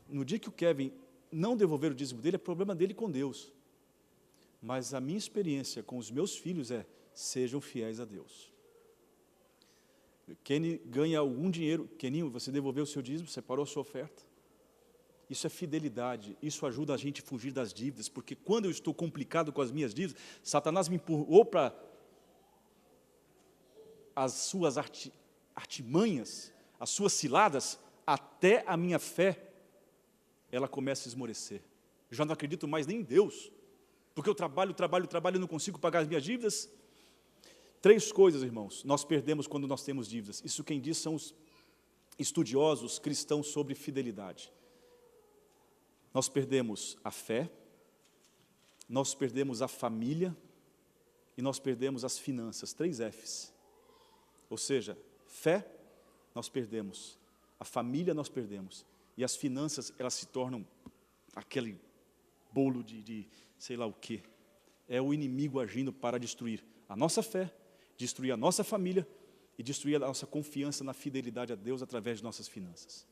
No dia que o Kevin não devolver o dízimo dele, é problema dele com Deus. Mas a minha experiência com os meus filhos é, sejam fiéis a Deus. Kenny ganha algum dinheiro, Keninho, você devolveu o seu dízimo, separou a sua oferta. Isso é fidelidade, isso ajuda a gente a fugir das dívidas, porque quando eu estou complicado com as minhas dívidas, Satanás me empurrou para as suas artimanhas, as suas ciladas, até a minha fé ela começa a esmorecer. Já não acredito mais nem em Deus, porque eu trabalho e não consigo pagar as minhas dívidas. 3 coisas, irmãos, nós perdemos quando nós temos dívidas. Isso quem diz são os estudiosos cristãos sobre fidelidade. Nós perdemos a fé, nós perdemos a família e nós perdemos as finanças, 3 Fs. Ou seja, fé, nós perdemos, a família nós perdemos, e as finanças, elas se tornam aquele bolo de sei lá o quê. É o inimigo agindo para destruir a nossa fé, destruir a nossa família e destruir a nossa confiança na fidelidade a Deus através de nossas finanças.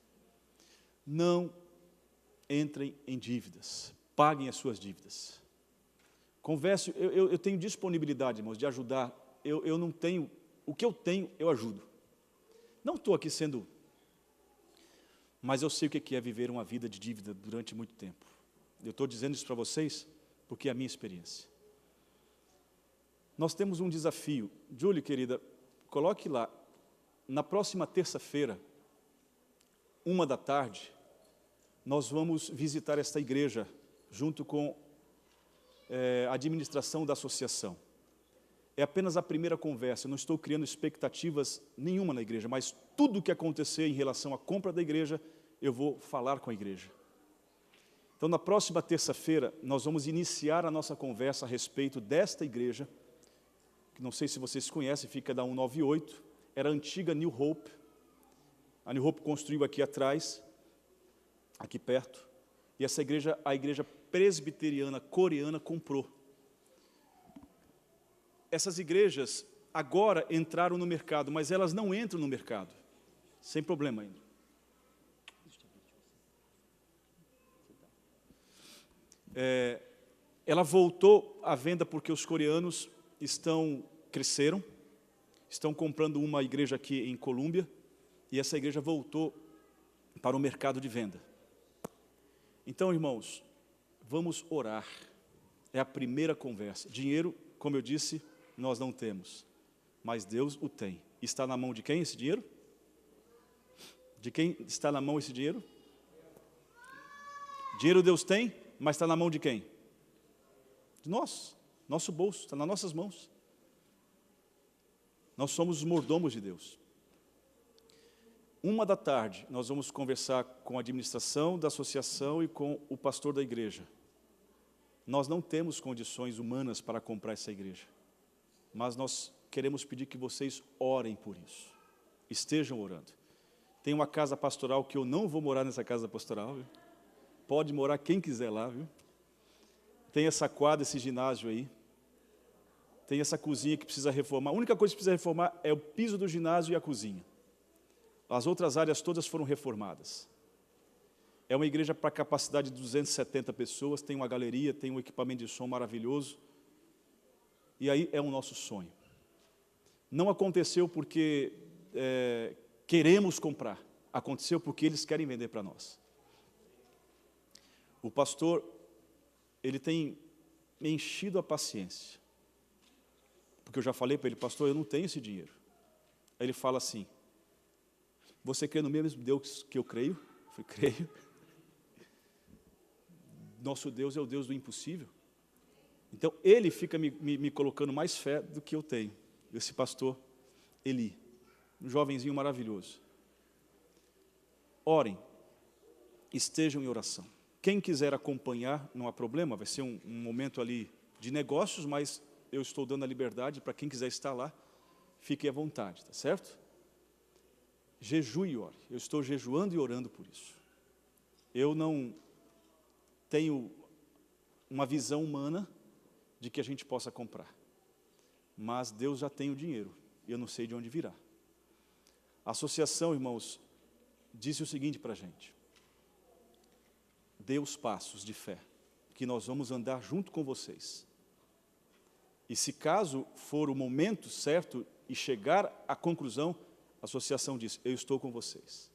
Não entrem em dívidas, paguem as suas dívidas. Converse, eu tenho disponibilidade, irmãos, de ajudar. Eu não tenho, o que eu tenho, eu ajudo. Não estou aqui sendo... Mas eu sei o que é viver uma vida de dívida durante muito tempo. Eu estou dizendo isso para vocês porque é a minha experiência. Nós temos um desafio. Julie, querida, coloque lá. Na próxima terça-feira, 13h, nós vamos visitar esta igreja, junto com a administração da associação. É apenas a primeira conversa, eu não estou criando expectativas nenhuma na igreja, mas tudo o que acontecer em relação à compra da igreja, eu vou falar com a igreja. Então, na próxima terça-feira, nós vamos iniciar a nossa conversa a respeito desta igreja, que não sei se vocês conhecem, fica da 198, era a antiga New Hope. A New Hope construiu aqui atrás, aqui perto, e essa igreja, a igreja presbiteriana coreana comprou. Essas igrejas agora entraram no mercado, mas elas não entram no mercado, sem problema ainda. Ela voltou à venda porque os coreanos cresceram, estão comprando uma igreja aqui em Colômbia, e essa igreja voltou para o mercado de venda. Então, irmãos, vamos orar. É a primeira conversa. Dinheiro, como eu disse, nós não temos, mas Deus o tem. Está na mão de quem esse dinheiro? De quem está na mão esse dinheiro? Dinheiro Deus tem, mas está na mão de quem? De nós. Nosso bolso, está nas nossas mãos. Nós somos os mordomos de Deus. 13h, nós vamos conversar com a administração da associação e com o pastor da igreja. Nós não temos condições humanas para comprar essa igreja, mas nós queremos pedir que vocês orem por isso, estejam orando. Tem uma casa pastoral que eu não vou morar nessa casa pastoral, viu? Pode morar quem quiser lá, viu? Tem essa quadra, esse ginásio aí, tem essa cozinha que precisa reformar. A única coisa que precisa reformar é o piso do ginásio e a cozinha. As outras áreas todas foram reformadas. É uma igreja para capacidade de 270 pessoas, tem uma galeria, tem um equipamento de som maravilhoso. E aí é o nosso sonho. Não aconteceu porque queremos comprar, aconteceu porque eles querem vender para nós. O pastor, ele tem enchido a paciência. Porque eu já falei para ele, pastor, eu não tenho esse dinheiro. Aí ele fala assim, você crê no mesmo Deus que eu creio? Eu falei, creio. Nosso Deus é o Deus do impossível. Então, ele fica me colocando mais fé do que eu tenho. Esse pastor Eli, um jovenzinho maravilhoso. Orem, estejam em oração. Quem quiser acompanhar, não há problema, vai ser um momento ali de negócios, mas eu estou dando a liberdade para quem quiser estar lá, fique à vontade, tá certo? Jejue e ore. Eu estou jejuando e orando por isso. Eu não tenho uma visão humana de que a gente possa comprar. Mas Deus já tem o dinheiro, e eu não sei de onde virá. A associação, irmãos, disse o seguinte para a gente. Dê os passos de fé, que nós vamos andar junto com vocês. E se caso for o momento certo e chegar à conclusão, a associação diz, eu estou com vocês.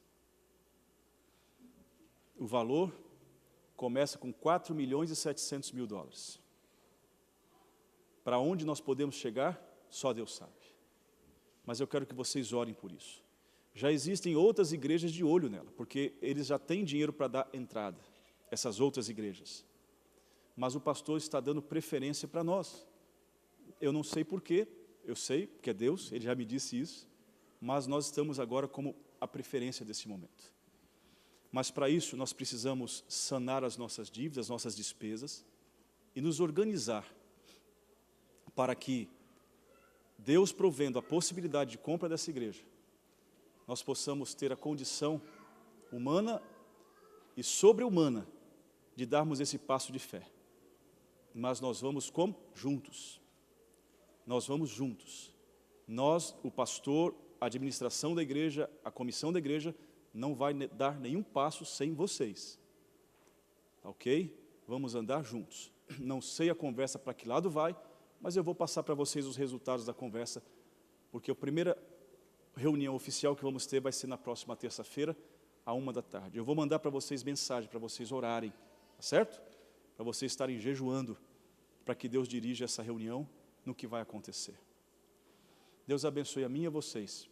O valor começa com 4.700.000 dólares. Para onde nós podemos chegar, só Deus sabe. Mas eu quero que vocês orem por isso. Já existem outras igrejas de olho nela, porque eles já têm dinheiro para dar entrada, essas outras igrejas. Mas o pastor está dando preferência para nós. Eu não sei porquê, eu sei, porque é Deus, Ele já me disse isso, mas nós estamos agora como a preferência desse momento. Mas para isso nós precisamos sanar as nossas dívidas, as nossas despesas, e nos organizar para que Deus provendo a possibilidade de compra dessa igreja, nós possamos ter a condição humana e sobre-humana de darmos esse passo de fé. Mas nós vamos como? Juntos. Nós vamos juntos. Nós, o pastor, a administração da igreja, a comissão da igreja, não vai dar nenhum passo sem vocês. Ok? Vamos andar juntos. Não sei a conversa para que lado vai, mas eu vou passar para vocês os resultados da conversa, porque a primeira reunião oficial que vamos ter vai ser na próxima terça-feira, à 13h. Eu vou mandar para vocês mensagem, para vocês orarem, tá certo? Para vocês estarem jejuando, para que Deus dirija essa reunião no que vai acontecer. Deus abençoe a mim e a vocês,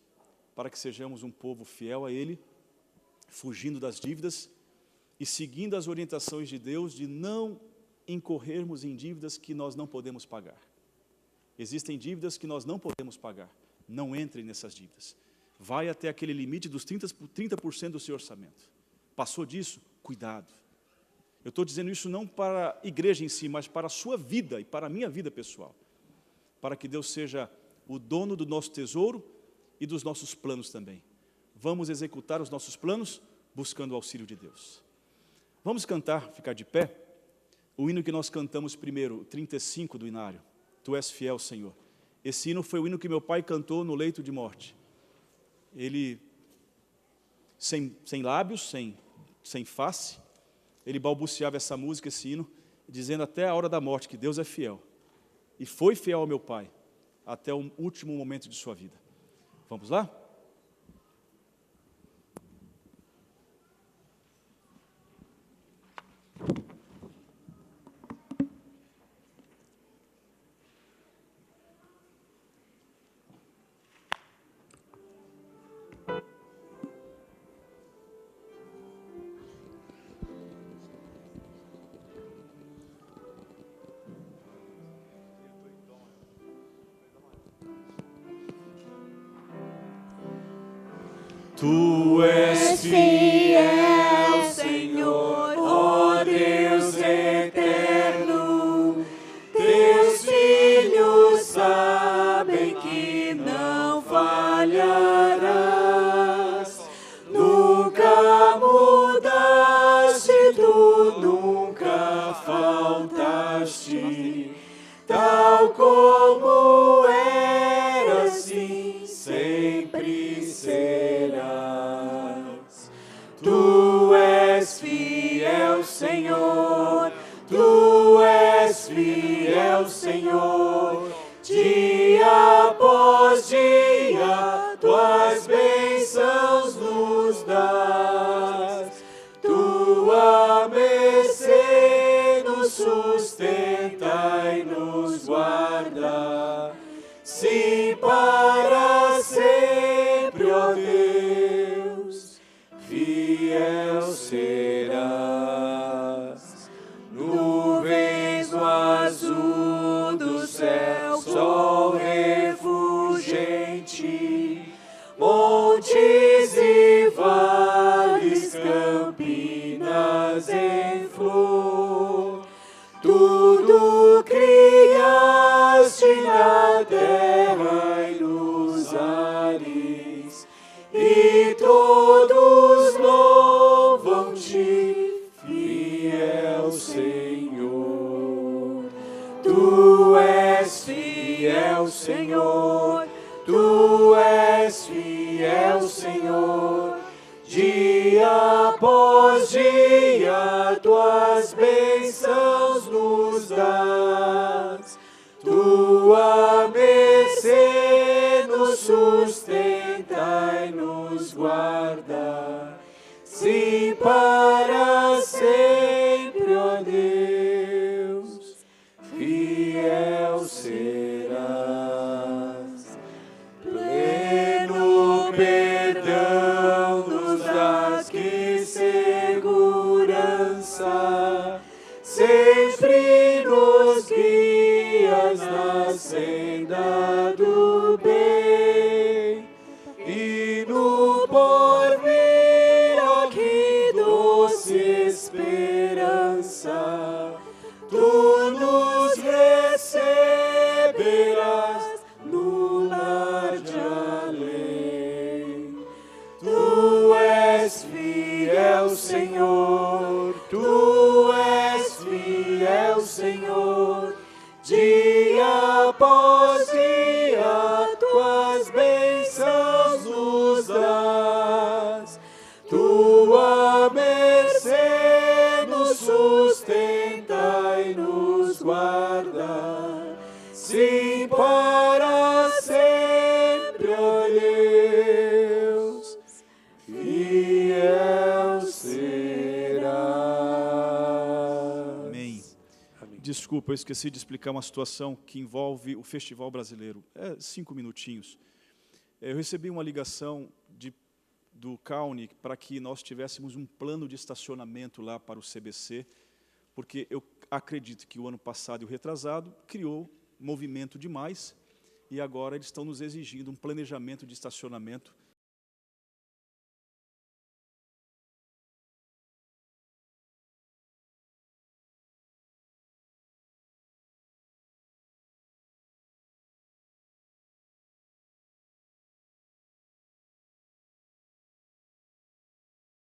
para que sejamos um povo fiel a Ele, fugindo das dívidas e seguindo as orientações de Deus de não incorrermos em dívidas que nós não podemos pagar. Existem dívidas que nós não podemos pagar. Não entrem nessas dívidas. Vai até aquele limite dos 30% do seu orçamento. Passou disso? Cuidado. Eu estou dizendo isso não para a igreja em si, mas para a sua vida e para a minha vida pessoal. Para que Deus seja o dono do nosso tesouro e dos nossos planos também. Vamos executar os nossos planos buscando o auxílio de Deus. Vamos cantar, ficar de pé, o hino que nós cantamos primeiro, o 35 do Inário. Tu és fiel, Senhor. Esse hino foi o hino que meu pai cantou no leito de morte. Ele, sem lábios, sem face, ele balbuciava essa música, esse hino, dizendo até a hora da morte que Deus é fiel. E foi fiel ao meu pai até o último momento de sua vida. Vamos lá? Tu és fiel, Senhor, ó Deus eterno. Teus filhos sabem que não falharás. Nunca mudaste, tu nunca faltaste. Tal como eras, sim, sempre serás. Tu és fiel, Senhor. Tu és fiel, Senhor. Dia após dia, tuas bênçãos nos dás. Tua mercê nos sustenta e nos guarda. Sim, para sempre, ó Deus, fiel serás. Nuvens no azul do céu, sol refulgente, montes e vales, campinas em flor, tudo criaste na terra e nos ares, e todos louvam-te, fiel Senhor. Tu és fiel, Senhor. Tu és fiel, Senhor. Dia após dia, tuas bênçãos nos dás. Tua mercê nos sustenta e nos guarda. Sim, para sempre, ó Deus, fiel serás. Pleno perdão nos dás, que segurança, sempre nos guias na senda do bem. E no porvir, ó que doce esperança, tu nos receberás no lar de além. Tu és fiel, Senhor. Tu és fiel, Senhor. Dia após dia, tuas bênçãos nos dás. Tua mercê nos sustenta e nos guarda. Sim, para sempre, ó Deus, fiel serás. Amém. Desculpa, eu esqueci de explicar uma situação que envolve o Festival Brasileiro. 5 minutinhos. Eu recebi uma ligação do CAUNI para que nós tivéssemos um plano de estacionamento lá para o CBC, porque eu acredito que o ano passado e o retrasado criou movimento demais, e agora eles estão nos exigindo um planejamento de estacionamento